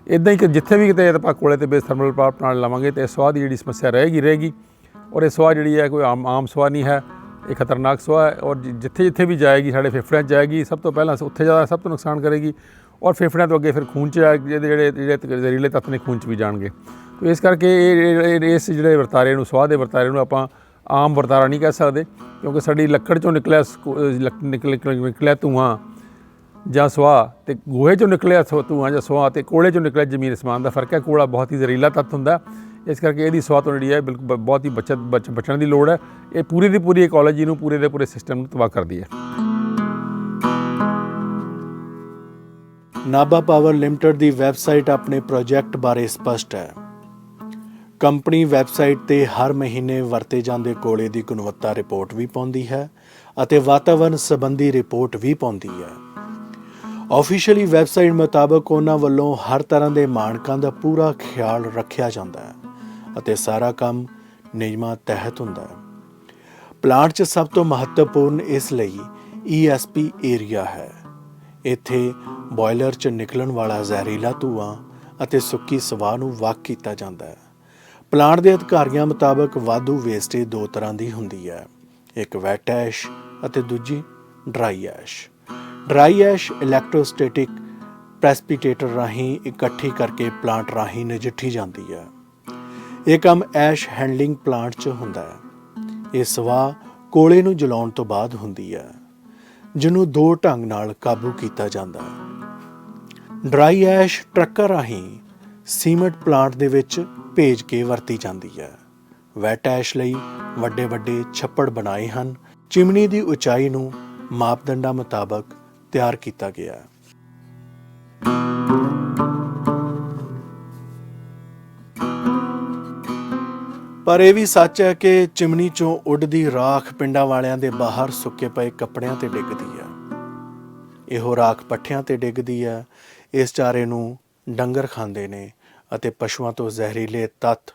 ਇੱਦਾਂ ਹੀ ਕਿ ਜਿੱਥੇ ਵੀ ਕਿਤੇ ਆਪਾਂ ਕੋਲੇ 'ਤੇ ਬੇਸ ਥਰਮਲ ਪਾਵਰ ਪਲਾਂਟ ਲਾਵਾਂਗੇ ਤਾਂ ਇਸ ਸੁਆਹ ਦੀ ਜਿਹੜੀ ਸਮੱਸਿਆ ਰਹੇਗੀ ਔਰ ਇਹ ਸੁਆਹ ਜਿਹੜੀ ਹੈ ਕੋਈ ਆਮ ਸੁਆਹ ਨਹੀਂ ਹੈ, ਇਹ ਖਤਰਨਾਕ ਸੁਆਹ ਹੈ। ਔਰ ਜਿੱਥੇ ਵੀ ਜਾਏਗੀ ਸਾਡੇ ਫੇਫੜਿਆਂ 'ਚ ਜਾਏਗੀ, ਸਭ ਤੋਂ ਪਹਿਲਾਂ ਉੱਥੇ ਜ਼ਿਆਦਾ ਸਭ ਤੋਂ ਨੁਕਸਾਨ ਕਰੇਗੀ ਔਰ ਫੇਫੜਿਆਂ ਤੋਂ ਅੱਗੇ ਫਿਰ ਖੂਨ 'ਚ ਜਿਹੜੇ ਜ਼ਹਿਰੀਲੇ ਤੱਤ ਨੇ ਖੂਨ 'ਚ ਵੀ ਜਾਣਗੇ। ਤਾਂ ਇਸ ਕਰਕੇ ਇਸ ਜਿਹੜੇ ਵਰਤਾਰੇ ਨੂੰ ਸੁਆਹ ਦੇ ਵਰਤਾਰੇ ਨੂੰ ਆਪਾਂ ਆਮ ਵਰਤਾਰਾ ਨਹੀਂ ਕਹਿ ਸਕਦੇ, ਕਿਉਂਕਿ ਸਾਡੀ ਲੱਕੜ 'ਚੋਂ ਨਿਕਲਿਆ ਧੂੰਆਂ ਜਾਂ ਸੁਆਹ ਅਤੇ ਗੋਹੇ 'ਚੋਂ ਨਿਕਲਿਆ ਧੂੰਆਂ ਜਾਂ ਸੁਆਹ ਅਤੇ ਕੋਲੇ 'ਚੋਂ ਨਿਕਲਿਆ ਜ਼ਮੀਨ ਅਸਮਾਨ ਦਾ ਫਰਕ ਹੈ। ਕੋਲਾ ਬਹੁਤ ਹੀ ਜ਼ਹਿਰੀਲਾ ਤੱਤ ਹੁੰਦਾ, ਇਸ ਕਰਕੇ ਇਹਦੀ ਸੁਆਹ ਤੋਂ ਜਿਹੜੀ ਹੈ ਬਿਲਕੁਲ ਬਹੁਤ ਹੀ ਬਚਣ ਦੀ ਲੋੜ ਹੈ। ਇਹ ਪੂਰੀ ਦੀ ਪੂਰੀ ਇਕੋਲੋਜੀ ਨੂੰ ਪੂਰੇ ਦੇ ਪੂਰੇ ਸਿਸਟਮ ਨੂੰ ਤਬਾਹ ਕਰਦੀ ਹੈ। ਨਾਭਾ ਪਾਵਰ ਲਿਮਟਿਡ ਦੀ ਵੈਬਸਾਈਟ ਆਪਣੇ ਪ੍ਰੋਜੈਕਟ ਬਾਰੇ ਸਪਸ਼ਟ ਹੈ। ਕੰਪਨੀ ਵੈਬਸਾਈਟ 'ਤੇ ਹਰ ਮਹੀਨੇ ਵਰਤੇ ਜਾਂਦੇ ਕੋਲੇ ਦੀ ਗੁਣਵੱਤਾ ਰਿਪੋਰਟ ਵੀ ਪਾਉਂਦੀ ਹੈ ਅਤੇ ਵਾਤਾਵਰਣ ਸੰਬੰਧੀ ਰਿਪੋਰਟ ਵੀ ਪਾਉਂਦੀ ਹੈ। ਆਫੀਸ਼ੀਅਲੀ ਵੈਬਸਾਈਟ ਮੁਤਾਬਕ ਉਹਨਾਂ ਵੱਲੋਂ ਹਰ ਤਰ੍ਹਾਂ ਦੇ ਮਾਨਕਾਂ ਦਾ ਪੂਰਾ ਖਿਆਲ ਰੱਖਿਆ ਜਾਂਦਾ ਹੈ ਅਤੇ ਸਾਰਾ ਕੰਮ ਨਿਯਮਾਂ ਤਹਿਤ ਹੁੰਦਾ ਹੈ। ਪਲਾਂਟ 'ਚ ਸਭ ਤੋਂ ਮਹੱਤਵਪੂਰਨ ਇਸ ਲਈ ESP ਏਰੀਆ ਹੈ। ਇੱਥੇ ਬੋਇਲਰ 'ਚ ਨਿਕਲਣ ਵਾਲਾ ਜ਼ਹਿਰੀਲਾ ਧੂੰਆਂ ਅਤੇ ਸੁੱਕੀ ਸਵਾਹ ਨੂੰ ਵੱਖ ਕੀਤਾ ਜਾਂਦਾ ਹੈ। ਪਲਾਂਟ ਦੇ ਅਧਿਕਾਰੀਆਂ ਮੁਤਾਬਕ ਵਾਧੂ ਵੇਸਟੇਜ ਦੋ ਤਰ੍ਹਾਂ ਦੀ ਹੁੰਦੀ ਹੈ, ਇੱਕ ਵੈਟ ਐਸ਼ ਅਤੇ ਦੂਜੀ ਡਰਾਈ ਐਸ਼। ਡਰਾਈ ਐਸ਼ ਇਲੈਕਟ੍ਰੋਸਟੈਟਿਕ ਪ੍ਰੈਸਪੀਟੇਟਰ ਰਾਹੀਂ ਇਕੱਠੀ ਕਰਕੇ ਪਲਾਂਟ ਰਾਹੀਂ ਨਜਿੱਠੀ ਜਾਂਦੀ ਹੈ। ਇਹ ਕੰਮ ਐਸ਼ ਹੈਂਡਲਿੰਗ ਪਲਾਂਟ 'ਚ ਹੁੰਦਾ ਹੈ। ਇਹ ਸਵਾਹ ਕੋਲੇ ਨੂੰ ਜਲਾਉਣ ਤੋਂ ਬਾਅਦ ਹੁੰਦੀ ਹੈ, ਜਿਹਨੂੰ ਦੋ ਢੰਗ ਨਾਲ ਕਾਬੂ ਕੀਤਾ ਜਾਂਦਾ ਹੈ। ਡਰਾਈ ਐਸ਼ ਟਰੱਕਾਂ ਰਾਹੀਂ ਸੀਮੈਂਟ ਪਲਾਂਟ ਦੇ ਵਿੱਚ ਭੇਜ ਕੇ ਵਰਤੀ ਜਾਂਦੀ ਹੈ। ਵੈਟ ਐਸ਼ ਲਈ ਵੱਡੇ ਵੱਡੇ ਛੱਪੜ ਬਣਾਏ ਹਨ। ਚਿਮਨੀ ਦੀ ਉਚਾਈ ਨੂੰ ਮਾਪਦੰਡਾਂ ਮੁਤਾਬਕ ਤਿਆਰ ਕੀਤਾ ਗਿਆ ਹੈ। ਪਰ ਇਹ ਵੀ ਸੱਚ ਹੈ ਕਿ ਚਿਮਨੀ ਚੋਂ ਉੱਡਦੀ ਰਾਖ ਪਿੰਡਾਂ ਵਾਲਿਆਂ ਦੇ ਬਾਹਰ ਸੁੱਕੇ ਪਏ ਕੱਪੜਿਆਂ ਤੇ ਡਿੱਗਦੀ ਹੈ। ਇਹੋ ਰਾਖ ਪੱਠਿਆਂ ਤੇ ਡਿੱਗਦੀ ਹੈ। ਇਸ ਚਾਰੇ ਨੂੰ ਡੰਗਰ ਖਾਂਦੇ ਨੇ ਅਤੇ ਪਸ਼ੂਆਂ ਤੋਂ ਜ਼ਹਿਰੀਲੇ ਤੱਤ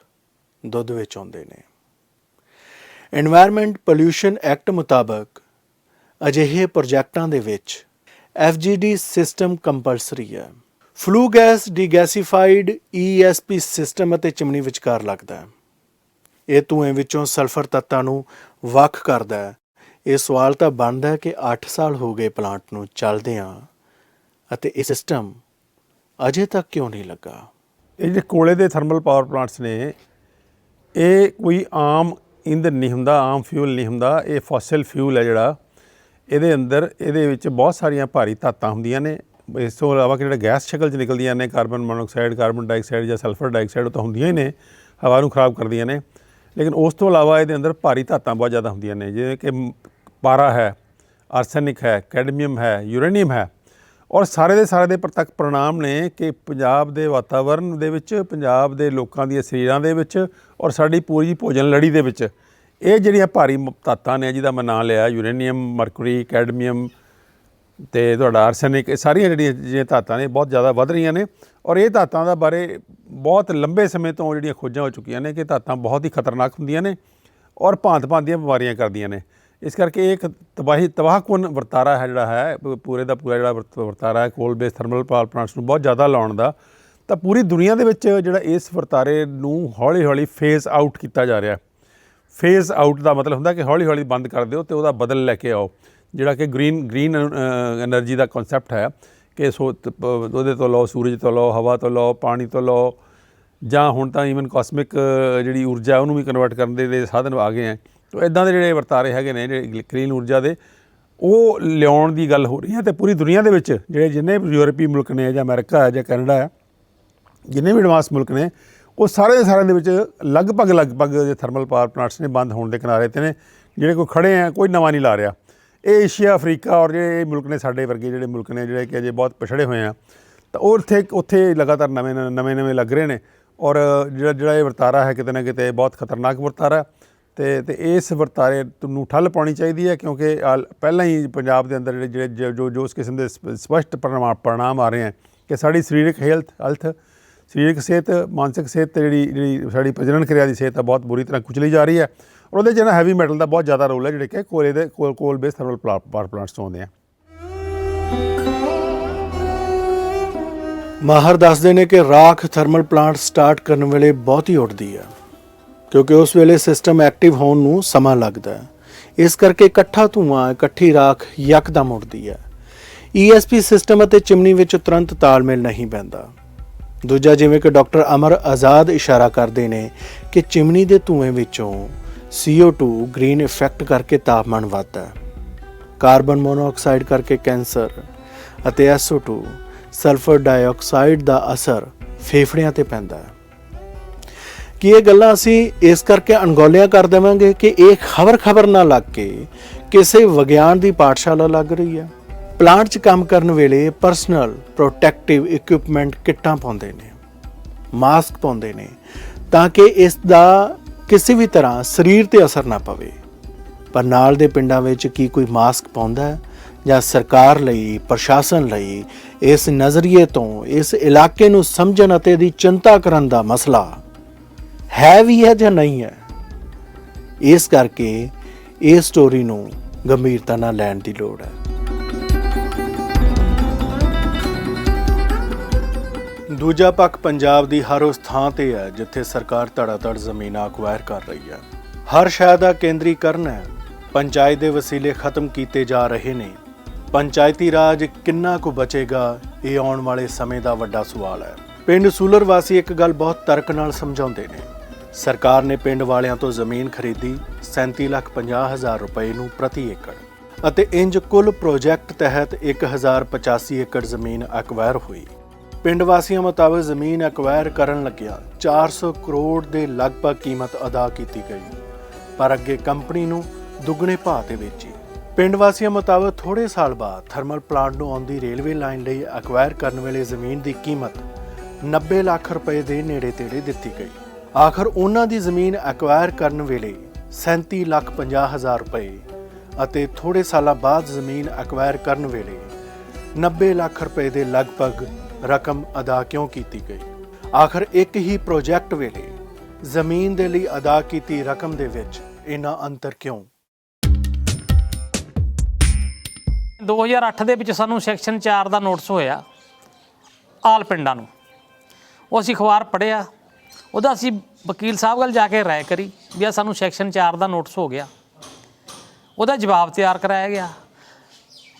ਦੁੱਧ ਵਿੱਚ ਆਉਂਦੇ ਨੇ। এনवायरमेंट ਪੋਲਿਊਸ਼ਨ ਐਕਟ ਮੁਤਾਬਕ ਅਜਿਹੇ ਪ੍ਰੋਜੈਕਟਾਂ ਦੇ ਵਿੱਚ FGD ਸਿਸਟਮ ਕੰਪਲਸਰੀ ਹੈ। ਫਲੂ ਗੈਸ ਡੀਗੈਸੀਫਾਈਡ ESP ਸਿਸਟਮ ਅਤੇ ਚਿਮਨੀ ਵਿਚਕਾਰ ਲੱਗਦਾ ਹੈ। ਇਹ ਧੂਏ ਵਿੱਚੋਂ ਸਲਫਰ ਤੱਤਾਂ ਨੂੰ ਵੱਖ ਕਰਦਾ ਹੈ। ਇਹ ਸਵਾਲ ਤਾਂ ਬਣਦਾ ਹੈ ਕਿ 8 ਸਾਲ ਹੋ ਗਏ ਪਲਾਂਟ ਨੂੰ ਚੱਲਦਿਆਂ ਅਤੇ ਇਹ ਸਿਸਟਮ ਅਜੇ ਤੱਕ ਕਿਉਂ ਨਹੀਂ ਲੱਗਾ। ਇਹ ਜਿਹੜੇ ਕੋਲੇ ਦੇ ਥਰਮਲ ਪਾਵਰ ਪਲਾਂਟਸ ਨੇ, ਇਹ ਕੋਈ ਆਮ ਇੰਧਨ ਨਹੀਂ ਹੁੰਦਾ, ਆਮ ਫਿਊਲ ਨਹੀਂ ਹੁੰਦਾ। ਇਹ ਫੋਸਿਲ ਫਿਊਲ ਹੈ ਜਿਹੜਾ, ਇਹਦੇ ਵਿੱਚ ਬਹੁਤ ਸਾਰੀਆਂ ਭਾਰੀ ਧਾਤਾਂ ਹੁੰਦੀਆਂ ਨੇ। ਇਸ ਤੋਂ ਇਲਾਵਾ ਕਿ ਜਿਹੜਾ ਗੈਸ ਸ਼ਕਲ 'ਚ ਨਿਕਲਦੀਆਂ ਨੇ, ਕਾਰਬਨ ਮੋਨੋਆਕਸਾਈਡ, ਕਾਰਬਨ ਡਾਈਆਕਸਾਈਡ ਜਾਂ ਸਲਫਰ ਡਾਈਆਕਸਾਈਡ, ਉਹ ਤਾਂ ਹੁੰਦੀਆਂ ਹੀ ਨੇ, ਹਵਾ ਨੂੰ ਖਰਾਬ ਕਰਦੀਆਂ ਨੇ। ਲੇਕਿਨ ਉਸ ਤੋਂ ਇਲਾਵਾ ਇਹਦੇ ਅੰਦਰ ਭਾਰੀ ਧਾਤਾਂ ਬਹੁਤ ਜ਼ਿਆਦਾ ਹੁੰਦੀਆਂ ਨੇ, ਜਿਵੇਂ ਕਿ ਪਾਰਾ ਹੈ, ਆਰਸੈਨਿਕ ਹੈ, ਕੈਡਮੀਅਮ ਹੈ, ਯੂਰੇਨੀਅਮ ਹੈ। ਔਰ ਸਾਰੇ ਦੇ ਪ੍ਰਤੱਖ ਪ੍ਰਣਾਮ ਨੇ ਕਿ ਪੰਜਾਬ ਦੇ ਵਾਤਾਵਰਨ ਦੇ ਵਿੱਚ, ਪੰਜਾਬ ਦੇ ਲੋਕਾਂ ਦੀਆਂ ਸਰੀਰਾਂ ਦੇ ਵਿੱਚ ਔਰ ਸਾਡੀ ਪੂਰੀ ਭੋਜਨ ਲੜੀ ਦੇ ਵਿੱਚ ਇਹ ਜਿਹੜੀਆਂ ਭਾਰੀ ਧਾਤਾਂ ਨੇ, ਜਿਹਦਾ ਮੈਂ ਨਾਂ ਲਿਆ, ਯੂਰੇਨੀਅਮ, ਮਰਕੂਰੀ, ਕੈਡਮੀਅਮ ਅਤੇ ਤੁਹਾਡਾ ਆਰਸੈਨਿਕ, ਇਹ ਸਾਰੀਆਂ ਜਿਹੜੀਆਂ ਧਾਤਾਂ ਨੇ ਬਹੁਤ ਜ਼ਿਆਦਾ ਵੱਧ ਰਹੀਆਂ ਨੇ। ਔਰ ਇਹ ਧਾਤਾਂ ਦਾ ਬਾਰੇ ਬਹੁਤ ਲੰਬੇ ਸਮੇਂ ਤੋਂ ਜਿਹੜੀਆਂ ਖੋਜਾਂ ਹੋ ਚੁੱਕੀਆਂ ਨੇ ਕਿ ਧਾਤਾਂ ਬਹੁਤ ਹੀ ਖਤਰਨਾਕ ਹੁੰਦੀਆਂ ਨੇ ਔਰ ਭਾਂਤ-ਭਾਂਤ ਦੀਆਂ ਬਿਮਾਰੀਆਂ ਕਰਦੀਆਂ ਨੇ। ਇਸ ਕਰਕੇ ਇਹ ਇੱਕ ਤਬਾਹਕੁਨ ਵਰਤਾਰਾ ਹੈ ਜਿਹੜਾ ਹੈ, ਪੂਰੇ ਦਾ ਪੂਰਾ ਜਿਹੜਾ ਵਰਤਾਰਾ ਹੈ ਕੋਲ ਬੇਸ ਥਰਮਲ ਪਾਵਰ ਪਲਾਂਟਸ ਨੂੰ ਬਹੁਤ ਜ਼ਿਆਦਾ ਲਾਉਣ ਦਾ, ਤਾਂ ਪੂਰੀ ਦੁਨੀਆ ਦੇ ਵਿੱਚ ਜਿਹੜਾ ਇਸ ਵਰਤਾਰੇ ਨੂੰ ਹੌਲੀ ਹੌਲੀ ਫੇਜ਼ ਆਊਟ ਕੀਤਾ ਜਾ ਰਿਹਾ। ਫੇਜ਼ ਆਊਟ ਦਾ ਮਤਲਬ ਹੁੰਦਾ ਕਿ ਹੌਲੀ ਹੌਲੀ ਬੰਦ ਕਰ ਦਿਓ ਅਤੇ ਉਹਦਾ ਬਦਲ ਲੈ ਕੇ ਆਓ, ਜਿਹੜਾ ਕਿ ਗ੍ਰੀਨ ਐਨਰਜੀ ਦਾ ਕਨਸੈਪਟ ਹੈ ਕਿ ਉਹਦੇ ਤੋਂ ਲਓ, ਸੂਰਜ ਤੋਂ ਲਓ, ਹਵਾ ਤੋਂ ਲਓ, ਪਾਣੀ ਤੋਂ ਲਓ, ਜਾਂ ਹੁਣ ਤਾਂ ਈਵਨ ਕਾਸਮਿਕ ਜਿਹੜੀ ਊਰਜਾ ਉਹਨੂੰ ਵੀ ਕਨਵਰਟ ਕਰਨ ਦੇ ਸਾਧਨ ਆ ਗਏ ਹੈ। ਤਾਂ ਇੱਦਾਂ ਦੇ ਜਿਹੜੇ ਵਰਤਾਰੇ ਹੈਗੇ ਨੇ, ਜਿਹੜੇ ਕਲੀਨ ਊਰਜਾ ਦੇ, ਉਹ ਲਿਆਉਣ ਦੀ ਗੱਲ ਹੋ ਰਹੀ ਹੈ। ਅਤੇ ਪੂਰੀ ਦੁਨੀਆ ਦੇ ਵਿੱਚ ਜਿਹੜੇ ਜਿੰਨੇ ਵੀ ਯੂਰਪੀ ਮੁਲਕ ਨੇ, ਜਾਂ ਅਮਰੀਕਾ ਹੈ, ਜਾਂ ਕੈਨੇਡਾ ਹੈ, ਜਿੰਨੇ ਵੀ ਐਡਵਾਂਸ ਮੁਲਕ ਨੇ, ਉਹ ਸਾਰਿਆਂ ਦੇ ਵਿੱਚ ਲਗਭਗ ਜੇ ਥਰਮਲ ਪਾਵਰ ਪਲਾਂਟਸ ਨੇ ਬੰਦ ਹੋਣ ਦੇ ਕਿਨਾਰੇ 'ਤੇ ਨੇ। ਜਿਹੜੇ ਕੋਈ ਖੜ੍ਹੇ ਹੈ, ਕੋਈ ਨਵਾਂ ਨਹੀਂ ਲਾ ਰਿਹਾ। ਇਹ ਏਸ਼ੀਆ, ਅਫਰੀਕਾ ਔਰ ਜਿਹੜੇ ਮੁਲਕ ਨੇ ਸਾਡੇ ਵਰਗੇ ਜਿਹੜੇ ਮੁਲਕ ਨੇ, ਜਿਹੜੇ ਕਿ ਅਜੇ ਬਹੁਤ ਪਿਛੜੇ ਹੋਏ ਆ, ਤਾਂ ਉਹ ਉੱਥੇ ਲਗਾਤਾਰ ਨਵੇਂ ਲੱਗ ਰਹੇ ਨੇ। ਔਰ ਜਿਹੜਾ ਇਹ ਵਰਤਾਰਾ ਹੈ ਕਿਤੇ ਨਾ ਕਿਤੇ ਬਹੁਤ ਖਤਰਨਾਕ ਵਰਤਾਰਾ, ਅਤੇ ਇਸ ਵਰਤਾਰੇ ਨੂੰ ਠੱਲ ਪਾਉਣੀ ਚਾਹੀਦੀ ਹੈ, ਕਿਉਂਕਿ ਪਹਿਲਾਂ ਹੀ ਪੰਜਾਬ ਦੇ ਅੰਦਰ ਜੋ ਇਸ ਕਿਸਮ ਦੇ ਸਪਸ਼ਟ परिणाम ਆ ਰਹੇ ਹੈ ਕਿ ਸਾਡੀ ਸਰੀਰਕ ਹੈਲਥ, ਸਰੀਰਕ ਸਿਹਤ, ਮਾਨਸਿਕ ਸਿਹਤ, ਜਿਹੜੀ ਸਾਡੀ ਪ੍ਰਜਨਨ ਕਿਰਿਆ ਦੀ ਸਿਹਤ ਹੈ, ਬਹੁਤ ਬੁਰੀ ਤਰ੍ਹਾਂ ਕੁਚਲੀ ਜਾ ਰਹੀ ਹੈ। ਔਰ ਉਹਦੇ 'ਚ ਨਾ ਹੈਵੀ ਮੈਟਲ ਦਾ ਬਹੁਤ ਜ਼ਿਆਦਾ ਰੋਲ ਹੈ, ਜਿਹੜੇ ਕਿ ਕੋਲ ਬੇਸ ਥਰਮਲ ਪਾਵਰ ਪਲਾਂਟਸ ਤੋਂ ਆਉਂਦੇ ਆ। ਮਾਹਰ ਦੱਸਦੇ ਨੇ ਕਿ ਰਾਖ ਥਰਮਲ ਪਲਾਂਟ ਸਟਾਰਟ ਕਰਨ ਵੇਲੇ ਬਹੁਤੀ ਉੱਡਦੀ ਹੈ, ਕਿਉਂਕਿ ਉਸ ਵੇਲੇ ਸਿਸਟਮ ਐਕਟਿਵ ਹੋਣ ਨੂੰ ਸਮਾਂ ਲੱਗਦਾ ਹੈ। ਇਸ ਕਰਕੇ ਇਕੱਠਾ ਧੂੰਆਂ, ਇਕੱਠੀ ਰਾਖ ਯਕਦਮ ਉੱਡਦੀ ਹੈ। ESP ਸਿਸਟਮ ਅਤੇ ਚਿਮਨੀ ਵਿੱਚ ਤੁਰੰਤ ਤਾਲਮੇਲ ਨਹੀਂ ਪੈਂਦਾ। ਦੂਜਾ, ਜਿਵੇਂ ਕਿ ਡਾਕਟਰ ਅਮਰ ਆਜ਼ਾਦ ਇਸ਼ਾਰਾ ਕਰਦੇ ਨੇ ਕਿ ਚਿਮਨੀ ਦੇ ਧੂਏ ਵਿੱਚੋਂ CO2 ਗ੍ਰੀਨ ਇਫੈਕਟ ਕਰਕੇ ਤਾਪਮਾਨ ਵੱਧਦਾ ਹੈ, ਕਾਰਬਨ ਮੋਨੋਆਕਸਾਈਡ ਕਰਕੇ ਕੈਂਸਰ, ਅਤੇ SO2 ਸਲਫਰ ਡਾਈਆਕਸਾਈਡ ਦਾ ਅਸਰ ਫੇਫੜਿਆਂ 'ਤੇ ਪੈਂਦਾ ਹੈ। ਕਿ ਇਹ ਗੱਲਾਂ ਅਸੀਂ ਇਸ ਕਰਕੇ ਅਣਗੌਲਿਆਂ ਕਰ ਦੇਵਾਂਗੇ ਕਿ ਇਹ ਖਬਰ ਨਾ ਲੱਗ ਕੇ ਕਿਸੇ ਵਿਗਿਆਨ ਦੀ ਪਾਠਸ਼ਾਲਾ ਲੱਗ ਰਹੀ ਹੈ। ਪਲਾਂਟ 'ਚ ਕੰਮ ਕਰਨ ਵੇਲੇ ਪਰਸਨਲ ਪ੍ਰੋਟੈਕਟਿਵ ਇਕਵਿਪਮੈਂਟ ਕਿੱਟਾਂ ਪਾਉਂਦੇ ਨੇ, ਮਾਸਕ ਪਾਉਂਦੇ ਨੇ, ਤਾਂ ਕਿ ਇਸ ਦਾ ਕਿਸੇ ਵੀ ਤਰ੍ਹਾਂ ਸਰੀਰ 'ਤੇ ਅਸਰ ਨਾ ਪਵੇ। ਪਰ ਨਾਲ ਦੇ ਪਿੰਡਾਂ ਵਿੱਚ ਕੀ ਕੋਈ ਮਾਸਕ ਪਾਉਂਦਾ ਹੈ? ਜਾਂ ਸਰਕਾਰ ਲਈ, ਪ੍ਰਸ਼ਾਸਨ ਲਈ ਇਸ ਨਜ਼ਰੀਏ ਤੋਂ ਇਸ ਇਲਾਕੇ ਨੂੰ ਸਮਝਣ ਅਤੇ ਇਹਦੀ ਚਿੰਤਾ ਕਰਨ ਦਾ ਮਸਲਾ ਹੈ ਵੀ ਹੈ ਜਾਂ ਨਹੀਂ ਹੈ? ਇਸ ਕਰਕੇ ਇਸ ਸਟੋਰੀ ਨੂੰ ਗੰਭੀਰਤਾ ਨਾਲ ਲੈਣ ਦੀ ਲੋੜ ਹੈ। ਦੂਜਾ ਪੱਖ ਪੰਜਾਬ ਦੀ ਹਰ ਉਸ ਥਾਂ ਤੇ ਹੈ ਜਿੱਥੇ ਸਰਕਾਰ ਧੜਾਧੜ ਜ਼ਮੀਨਾਂ ਅਕਵਾਇਰ ਕਰ ਰਹੀ ਹੈ। ਹਰ ਸ਼ੈ ਦਾ ਕੇਂਦਰੀਕਰਨ ਹੈ। ਪੰਚਾਇਤ ਦੇ ਵਸੀਲੇ ਖਤਮ ਕੀਤੇ ਜਾ ਰਹੇ ਨੇ। ਪੰਚਾਇਤੀ ਰਾਜ ਕਿੰਨਾ ਕੁ ਬਚੇਗਾ, ਇਹ ਆਉਣ ਵਾਲੇ ਸਮੇਂ ਦਾ ਵੱਡਾ ਸਵਾਲ ਹੈ। ਪਿੰਡ ਸੂਲਰ ਵਾਸੀ ਇੱਕ ਗੱਲ ਬਹੁਤ ਤਰਕ ਨਾਲ ਸਮਝਾਉਂਦੇ ਨੇ ਸਰਕਾਰ ਨੇ ਪਿੰਡ ਵਾਲਿਆਂ ਤੋਂ ਜ਼ਮੀਨ ਖਰੀਦੀ 37,50,000 ਰੁਪਏ ਨੂੰ ਪ੍ਰਤੀ ਏਕੜ ਅਤੇ ਇੰਜ ਕੁੱਲ ਪ੍ਰੋਜੈਕਟ ਤਹਿਤ 1,085 ਏਕੜ ਜ਼ਮੀਨ ਐਕਵਾਇਰ ਹੋਈ। ਪਿੰਡ ਵਾਸੀਆਂ ਮੁਤਾਬਕ ਜ਼ਮੀਨ ਐਕਵਾਇਰ ਕਰਨ ਲੱਗਿਆ 400 ਕਰੋੜ ਦੇ ਲਗਭਗ ਕੀਮਤ ਅਦਾ ਕੀਤੀ ਗਈ, ਪਰ ਅੱਗੇ ਕੰਪਨੀ ਨੂੰ ਦੁੱਗਣੇ ਭਾਅ ਤੇ ਵੇਚੀ। ਪਿੰਡ ਵਾਸੀਆਂ ਮੁਤਾਬਕ ਥੋੜੇ ਸਾਲ ਬਾਅਦ ਥਰਮਲ ਪਲਾਂਟ ਨੂੰ ਆਉਂਦੀ ਰੇਲਵੇ ਲਾਈਨ ਲਈ ਐਕਵਾਇਰ ਕਰਨ ਵੇਲੇ ਜ਼ਮੀਨ ਦੀ ਕੀਮਤ 90 ਲੱਖ ਰੁਪਏ ਦੇ ਨੇੜੇ-ਤੇੜੇ ਦਿੱਤੀ ਗਈ। ਆਖਰ ਉਹਨਾਂ ਦੀ ਜ਼ਮੀਨ ਐਕਵਾਇਰ ਕਰਨ ਵੇਲੇ 37,50,000 ਰੁਪਏ ਅਤੇ ਥੋੜੇ ਸਾਲਾਂ ਬਾਅਦ ਜ਼ਮੀਨ ਐਕਵਾਇਰ ਕਰਨ ਵੇਲੇ 90 ਲੱਖ ਰੁਪਏ ਦੇ ਲਗਭਗ ਰਕਮ ਅਦਾ ਕਿਉਂ ਕੀਤੀ ਗਈ? ਆਖਰ ਇੱਕ ਹੀ ਪ੍ਰੋਜੈਕਟ ਵੇਲੇ ਜ਼ਮੀਨ ਦੇ ਲਈ ਅਦਾ ਕੀਤੀ ਰਕਮ ਦੇ ਵਿੱਚ ਇੰਨਾ ਅੰਤਰ ਕਿਉਂ? 2008 ਦੇ ਵਿੱਚ ਸਾਨੂੰ ਸੈਕਸ਼ਨ 4 ਦਾ ਨੋਟਿਸ ਹੋਇਆ ਆਲ ਪਿੰਡਾਂ ਨੂੰ। ਉਹ ਅਸੀਂ ਅਖਬਾਰ ਪੜ੍ਹਿਆ, ਉਹਦਾ ਅਸੀਂ ਵਕੀਲ ਸਾਹਿਬ ਕੋਲ ਜਾ ਕੇ ਰਾਏ ਕਰੀ ਵੀ ਆ ਸਾਨੂੰ ਸੈਕਸ਼ਨ 4 ਦਾ ਨੋਟਿਸ ਹੋ ਗਿਆ। ਉਹਦਾ ਜਵਾਬ ਤਿਆਰ ਕਰਾਇਆ ਗਿਆ।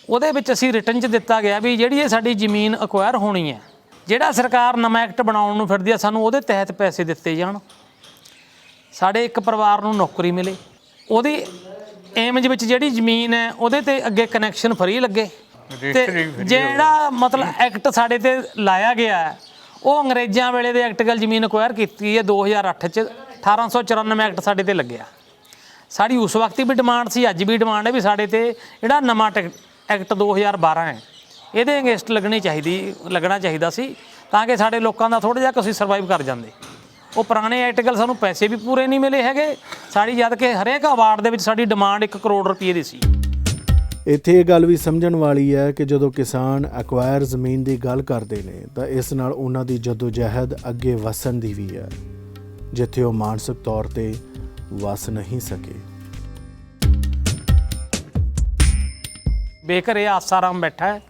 ਉਹਦੇ ਵਿੱਚ ਅਸੀਂ ਰਿਟਨ 'ਚ ਦਿੱਤਾ ਗਿਆ ਵੀ ਜਿਹੜੀ ਇਹ ਸਾਡੀ ਜ਼ਮੀਨ ਅਕਵਾਇਰ ਹੋਣੀ ਹੈ, ਜਿਹੜਾ ਸਰਕਾਰ ਨਵਾਂ ਐਕਟ ਬਣਾਉਣ ਨੂੰ ਫਿਰਦੀ ਆ, ਸਾਨੂੰ ਉਹਦੇ ਤਹਿਤ ਪੈਸੇ ਦਿੱਤੇ ਜਾਣ, ਸਾਡੇ ਇੱਕ ਪਰਿਵਾਰ ਨੂੰ ਨੌਕਰੀ ਮਿਲੇ। ਉਹਦੀ ਏਮਜ ਵਿੱਚ ਜਿਹੜੀ ਜ਼ਮੀਨ ਹੈ ਉਹਦੇ ਤੇ ਅੱਗੇ ਕਨੈਕਸ਼ਨ ਫਰੀ ਲੱਗੇ ਤੇ ਜਿਹੜਾ ਮਤਲਬ ਐਕਟ ਸਾਡੇ ਤੇ ਲਾਇਆ ਗਿਆ ਹੈ ਉਹ ਅੰਗਰੇਜ਼ਾਂ ਵੇਲੇ ਦੇ ਐਕਟ ਗੱਲ ਜ਼ਮੀਨ ਅਕਵਾਇਰ ਕੀਤੀ ਹੈ 2008 'ਚ। 1894 ਐਕਟ ਸਾਡੇ ਤੇ ਲੱਗਿਆ। ਸਾਡੀ ਉਸ ਵਕਤ ਵੀ ਡਿਮਾਂਡ ਸੀ, ਅੱਜ ਵੀ ਡਿਮਾਂਡ ਹੈ ਵੀ ਸਾਡੇ ਤੇ ਜਿਹੜਾ ਨਵਾਂ ਐਕਟ 2012 ਹੈ ਇਹਦੇ ਅਗੇਂਸਟ ਲੱਗਣਾ ਚਾਹੀਦਾ ਸੀ ਤਾਂ ਕਿ ਸਾਡੇ ਲੋਕਾਂ ਦਾ ਥੋੜ੍ਹਾ ਜਿਹਾ ਅਸੀਂ ਸਰਵਾਈਵ ਕਰ ਜਾਂਦੇ। ਉਹ ਪੁਰਾਣੇ ਐਕਟ ਗੱਲ ਸਾਨੂੰ ਪੈਸੇ ਵੀ ਪੂਰੇ ਨਹੀਂ ਮਿਲੇ ਹੈਗੇ ਸਾਡੀ, ਜਦ ਕਿ ਹਰੇਕ ਅਵਾਰਡ ਦੇ ਵਿੱਚ ਸਾਡੀ ਡਿਮਾਂਡ 1 ਕਰੋੜ ਰੁਪਏ ਦੀ ਸੀ। ਇੱਥੇ ਇਹ ਗੱਲ ਵੀ ਸਮਝਣ ਵਾਲੀ ਹੈ ਕਿ ਜਦੋਂ ਕਿਸਾਨ ਐਕਵਾਇਰ ਜ਼ਮੀਨ ਦੀ ਗੱਲ ਕਰਦੇ ਨੇ ਤਾਂ ਇਸ ਨਾਲ ਉਹਨਾਂ ਦੀ ਜਦੋਜਹਿਦ ਅੱਗੇ ਵਸਣ ਦੀ ਵੀ ਹੈ, ਜਿੱਥੇ ਉਹ ਮਾਨਸਿਕ ਤੌਰ ਤੇ ਵਸ ਨਹੀਂ ਸਕੇ। ਬੇਘਰੇ ਆਸਾਰਾਮ ਬੈਠਾ ਹੈ,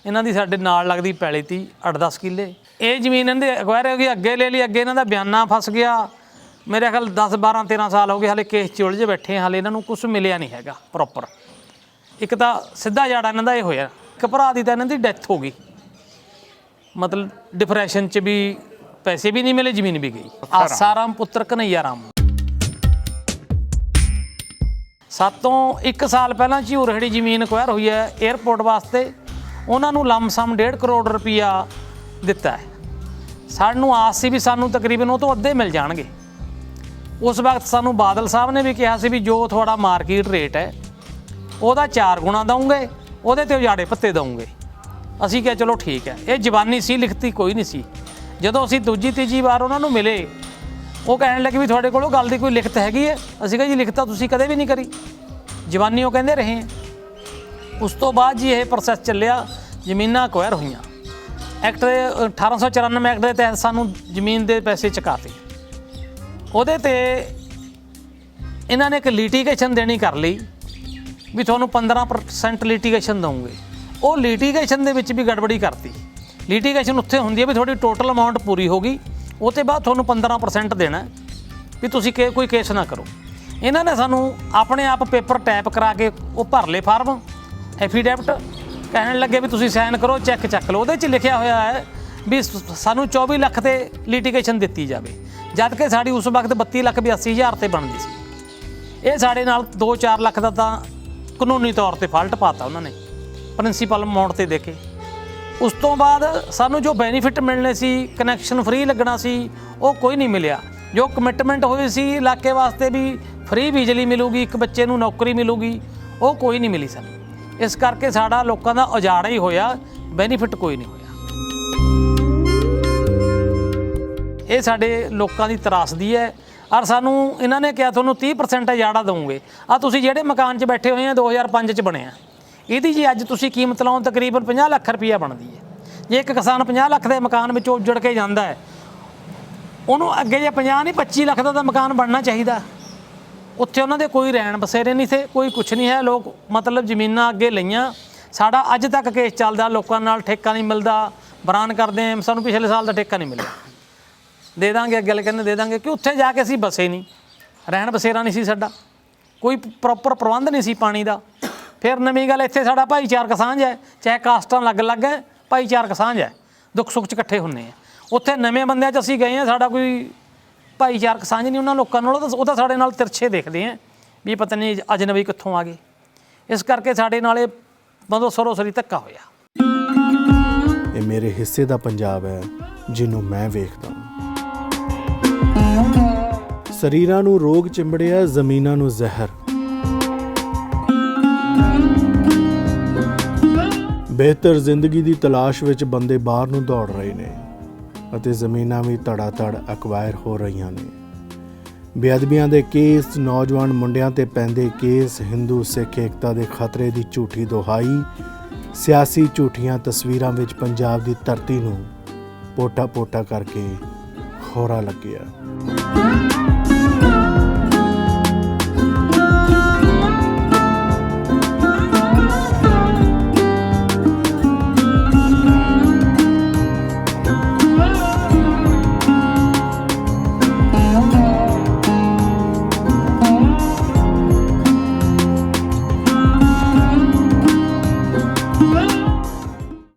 ਇਹਨਾਂ ਦੀ ਸਾਡੇ ਨਾਲ ਲੱਗਦੀ ਪੈਲੀ ਤੀ 8-10 ਕਿੱਲੇ। ਇਹ ਜ਼ਮੀਨ ਇਹਨਾਂ ਦੇ ਅਕਵਾਇਰ ਹੋ ਗਈ, ਅੱਗੇ ਲੈ ਲਈ, ਅੱਗੇ ਇਹਨਾਂ ਦਾ ਬਿਆਨਾ ਫਸ ਗਿਆ। ਮੇਰੇ ਖਿਆਲ 10-12-13 ਸਾਲ ਹੋ ਗਏ ਹਾਲੇ ਕੇਸ 'ਚ ਉਲਝੇ ਬੈਠੇ, ਹਾਲੇ ਇਹਨਾਂ ਨੂੰ ਕੁਝ ਮਿਲਿਆ ਨਹੀਂ ਹੈਗਾ ਪ੍ਰੋਪਰ। ਇੱਕ ਤਾਂ ਸਿੱਧਾ ਜਾੜਾ ਇਹਨਾਂ ਦਾ ਇਹ ਹੋਇਆ, ਇੱਕ ਭਰਾ ਦੀ ਤਾਂ ਇਹਨਾਂ ਦੀ ਡੈਥ ਹੋ ਗਈ, ਮਤਲਬ ਡਿਪਰੈਸ਼ਨ 'ਚ ਵੀ ਪੈਸੇ ਵੀ ਨਹੀਂ ਮਿਲੇ, ਜ਼ਮੀਨ ਵੀ ਗਈ। ਆਸਾਰਾਮ ਪੁੱਤਰ ਕਨਈਆ ਰਾਮ। ਸਾਤੋਂ 1 ਸਾਲ ਪਹਿਲਾਂ ਝੂਰਹੜੀ ਜ਼ਮੀਨ ਅਕਵਾਇਰ ਹੋਈ ਹੈ ਏਅਰਪੋਰਟ ਵਾਸਤੇ, ਉਹਨਾਂ ਨੂੰ ਲੰਮਸਮ 1.5 ਕਰੋੜ ਰੁਪਈਆ ਦਿੱਤਾ ਹੈ। ਸਾਨੂੰ ਆਸ ਸੀ ਵੀ ਸਾਨੂੰ ਤਕਰੀਬਨ ਉਹ ਤੋਂ ਅੱਧੇ ਮਿਲ ਜਾਣਗੇ। ਉਸ ਵਕਤ ਸਾਨੂੰ ਬਾਦਲ ਸਾਹਿਬ ਨੇ ਵੀ ਕਿਹਾ ਸੀ ਵੀ ਜੋ ਤੁਹਾਡਾ ਮਾਰਕੀਟ ਰੇਟ ਹੈ ਉਹਦਾ 4 ਗੁਣਾ ਦਊਂਗੇ, ਉਹਦੇ ਤੇ ਉਜਾੜੇ ਪੱਤੇ ਦਊਂਗੇ। ਅਸੀਂ ਕਿਹਾ ਚਲੋ ਠੀਕ ਹੈ। ਇਹ ਜ਼ਬਾਨੀ ਸੀ, ਲਿਖਤੀ ਕੋਈ ਨਹੀਂ ਸੀ। ਜਦੋਂ ਅਸੀਂ ਦੂਜੀ ਤੀਜੀ ਵਾਰ ਉਹਨਾਂ ਨੂੰ ਮਿਲੇ ਉਹ ਕਹਿਣ ਲੱਗੇ ਵੀ ਤੁਹਾਡੇ ਕੋਲੋਂ ਗੱਲ ਦੀ ਕੋਈ ਲਿਖਤ ਹੈਗੀ ਹੈ? ਅਸੀਂ ਕਿਹਾ ਜੀ ਲਿਖਤ ਤਾਂ ਤੁਸੀਂ ਕਦੇ ਵੀ ਨਹੀਂ ਕਰੀ, ਜ਼ਬਾਨੀ ਉਹ ਕਹਿੰਦੇ ਰਹੇ। ਉਸ ਤੋਂ ਬਾਅਦ ਜੀ ਇਹ ਪ੍ਰੋਸੈਸ ਚੱਲਿਆ, ਜ਼ਮੀਨਾਂ ਅਕਵਾਇਰ ਹੋਈਆਂ। ਐਕਟ 1894 ਐਕਟ ਦੇ ਤਹਿਤ ਸਾਨੂੰ ਜ਼ਮੀਨ ਦੇ ਪੈਸੇ ਚੁਕਾਤੇ। ਉਹਦੇ ਤੇ ਇਹਨਾਂ ਨੇ ਇੱਕ ਲਿਟੀਗੇਸ਼ਨ ਦੇਣੀ ਕਰ ਲਈ ਵੀ ਤੁਹਾਨੂੰ 15% ਲਿਟੀਗੇਸ਼ਨ ਦਊਂਗੇ। ਉਹ ਲਿਟੀਗੇਸ਼ਨ ਦੇ ਵਿੱਚ ਵੀ ਗੜਬੜੀ ਕਰਤੀ। ਲਿਟੀਗੇਸ਼ਨ ਉੱਥੇ ਹੁੰਦੀ ਹੈ ਵੀ ਤੁਹਾਡੀ ਟੋਟਲ ਅਮਾਊਂਟ ਪੂਰੀ ਹੋ ਗਈ, ਉਹ ਤੋਂ ਬਾਅਦ ਤੁਹਾਨੂੰ 15% ਦੇਣਾ ਵੀ ਤੁਸੀਂ ਕੋਈ ਕੇਸ ਨਾ ਕਰੋ। ਇਹਨਾਂ ਨੇ ਸਾਨੂੰ ਆਪਣੇ ਆਪ ਪੇਪਰ ਟਾਈਪ ਕਰਾ ਕੇ ਉਹ ਭਰ ਲਏ ਫਾਰਮ ਐਫੀਡੈਵਿਟ, ਕਹਿਣ ਲੱਗੇ ਵੀ ਤੁਸੀਂ ਸਾਈਨ ਕਰੋ, ਚੈੱਕ ਚੱਕ ਲਓ। ਉਹਦੇ 'ਚ ਲਿਖਿਆ ਹੋਇਆ ਹੈ ਵੀ ਸਾਨੂੰ 24 ਲੱਖ ਤੇ ਲਿਟੀਗੇਸ਼ਨ ਦਿੱਤੀ ਜਾਵੇ, ਜਦ ਕਿ ਸਾਡੀ ਉਸ ਵਕਤ 32,82,000 ਤੇ ਬਣਦੀ ਸੀ। ਇਹ ਸਾਡੇ ਨਾਲ 2-4 ਲੱਖ ਦਾ ਤਾਂ ਕਾਨੂੰਨੀ ਤੌਰ ਤੇ ਫਾਲਟ ਪਾਤਾ ਉਹਨਾਂ ਨੇ ਪ੍ਰਿੰਸੀਪਲ ਅਮਾਊਂਟ ਤੇ ਦੇ ਕੇ। ਉਸ ਤੋਂ ਬਾਅਦ ਸਾਨੂੰ ਜੋ ਬੈਨੀਫਿਟ ਮਿਲਣੇ ਸੀ, ਕਨੈਕਸ਼ਨ ਫ੍ਰੀ ਲੱਗਣਾ ਸੀ, ਉਹ ਕੋਈ ਨਹੀਂ ਮਿਲਿਆ। ਜੋ ਕਮਿਟਮੈਂਟ ਹੋਈ ਸੀ ਇਲਾਕੇ ਵਾਸਤੇ ਵੀ ਫ੍ਰੀ ਬਿਜਲੀ ਮਿਲੂਗੀ, ਇੱਕ ਬੱਚੇ ਨੂੰ ਨੌਕਰੀ ਮਿਲੂਗੀ, ਉਹ ਕੋਈ ਨਹੀਂ ਮਿਲੀ ਸਾਨੂੰ। ਇਸ ਕਰਕੇ ਸਾਡਾ ਲੋਕਾਂ ਦਾ ਉਜਾੜਾ ਹੀ ਹੋਇਆ, ਬੈਨੀਫਿਟ ਕੋਈ ਨਹੀਂ ਹੋਇਆ। ਇਹ ਸਾਡੇ ਲੋਕਾਂ ਦੀ ਤਰਾਸਦੀ ਹੈ। ਔਰ ਸਾਨੂੰ ਇਹਨਾਂ ਨੇ ਕਿਹਾ ਤੁਹਾਨੂੰ 30% ਉਜਾੜਾ ਦਊਂਗੇ। ਆ ਤੁਸੀਂ ਜਿਹੜੇ ਮਕਾਨ 'ਚ ਬੈਠੇ ਹੋਏ ਆ 2005 'ਚ ਬਣਿਆ, ਇਹਦੀ ਜੀ ਅੱਜ ਤੁਸੀਂ ਕੀਮਤ ਲਾਉਣ ਤਕਰੀਬਨ 50 ਲੱਖ ਰੁਪਈਆ ਬਣਦੀ ਹੈ। ਜੇ ਇੱਕ ਕਿਸਾਨ 50 ਲੱਖ ਦੇ ਮਕਾਨ ਵਿੱਚੋਂ ਉੱਜੜ ਕੇ ਜਾਂਦਾ ਹੈ, ਉਹਨੂੰ ਅੱਗੇ ਜੇ 50 ਨਹੀਂ 25 ਲੱਖ ਦਾ ਤਾਂ ਮਕਾਨ ਬਣਨਾ ਚਾਹੀਦਾ। ਉੱਥੇ ਉਹਨਾਂ ਦੇ ਕੋਈ ਰਹਿਣ ਬਸੇਰੇ ਨਹੀਂ ਥੇ, ਕੋਈ ਕੁਛ ਨਹੀਂ ਹੈ। ਲੋਕ ਮਤਲਬ ਜ਼ਮੀਨਾਂ ਅੱਗੇ ਲਈਆਂ। ਸਾਡਾ ਅੱਜ ਤੱਕ ਕੇਸ ਚੱਲਦਾ, ਲੋਕਾਂ ਨਾਲ ਠੇਕਾ ਨਹੀਂ ਮਿਲਦਾ, ਬਰਾਨ ਕਰਦੇ ਆ, ਸਾਨੂੰ ਪਿਛਲੇ ਸਾਲ ਦਾ ਠੇਕਾ ਨਹੀਂ ਮਿਲਿਆ। ਦੇ ਦਾਂਗੇ ਅੱਗੇ ਕਹਿੰਦੇ ਦੇ ਦਾਂਗੇ, ਕਿ ਉੱਥੇ ਜਾ ਕੇ ਅਸੀਂ ਬਸੇ ਨਹੀਂ, ਰਹਿਣ ਬਸੇਰਾ ਨਹੀਂ ਸੀ ਸਾਡਾ, ਕੋਈ ਪ੍ਰੋਪਰ ਪ੍ਰਬੰਧ ਨਹੀਂ ਸੀ ਪਾਣੀ ਦਾ। ਫਿਰ ਨਵੀਂ ਗੱਲ, ਇੱਥੇ ਸਾਡਾ ਭਾਈਚਾਰਕ ਸਾਂਝ ਹੈ, ਚਾਹੇ ਕਾਸਟਾਂ ਅਲੱਗ ਹੈ, ਭਾਈਚਾਰਕ ਸਾਂਝ ਹੈ, ਦੁੱਖ ਸੁੱਖ 'ਚ ਇਕੱਠੇ ਹੁੰਦੇ ਆ। ਉੱਥੇ ਨਵੇਂ ਬੰਦਿਆਂ 'ਚ ਅਸੀਂ ਗਏ ਹਾਂ, ਸਾਡਾ ਕੋਈ ਭਾਈਚਾਰਕ ਸਾਂਝ ਨਹੀਂ ਉਹਨਾਂ ਲੋਕਾਂ ਨਾਲ, ਉਹ ਤਾਂ ਸਾਡੇ ਨਾਲ ਤਿਰਛੇ ਦੇਖਦੇ ਆ ਵੀ ਪਤਾ ਨਹੀਂ ਅਜਨਬੀ ਕਿੱਥੋਂ ਆ ਗਏ। ਇਸ ਕਰਕੇ ਸਾਡੇ ਨਾਲ ਇਹ ਮਤਲਬ ਸਰੋਸਰੀ ਧੱਕਾ ਹੋਇਆ। ਇਹ ਮੇਰੇ ਹਿੱਸੇ ਦਾ ਪੰਜਾਬ ਹੈ ਜਿਹਨੂੰ ਮੈਂ ਵੇਖਦਾ। ਸਰੀਰਾਂ ਨੂੰ ਰੋਗ ਚਿੰਬੜਿਆ, ਜ਼ਮੀਨਾਂ ਨੂੰ ਜ਼ਹਿਰ। ਬਿਹਤਰ ਜ਼ਿੰਦਗੀ ਦੀ ਤਲਾਸ਼ ਵਿੱਚ ਬੰਦੇ ਬਾਹਰ ਨੂੰ ਦੌੜ ਰਹੇ ਨੇ ਅਤੇ ਜ਼ਮੀਨਾਂ ਵੀ ਧੜਾ-ਧੜ ਐਕਵਾਇਰ ਹੋ ਰਹੀਆਂ ਨੇ। ਬੇਅਦਬੀਆਂ ਦੇ ਕੇਸ, ਨੌਜਵਾਨ ਮੁੰਡਿਆਂ ਤੇ ਪੈਂਦੇ ਕੇਸ, ਹਿੰਦੂ ਸਿੱਖ ਏਕਤਾ ਦੇ ਖਤਰੇ ਦੀ ਝੂਠੀ ਦੁਹਾਈ, ਸਿਆਸੀ ਝੂਠੀਆਂ ਤਸਵੀਰਾਂ ਵਿੱਚ ਪੰਜਾਬ ਦੀ ਧਰਤੀ ਨੂੰ ਪੋਟਾ-ਪੋਟਾ ਕਰਕੇ ਖੋਰਾ ਲੱਗਿਆ।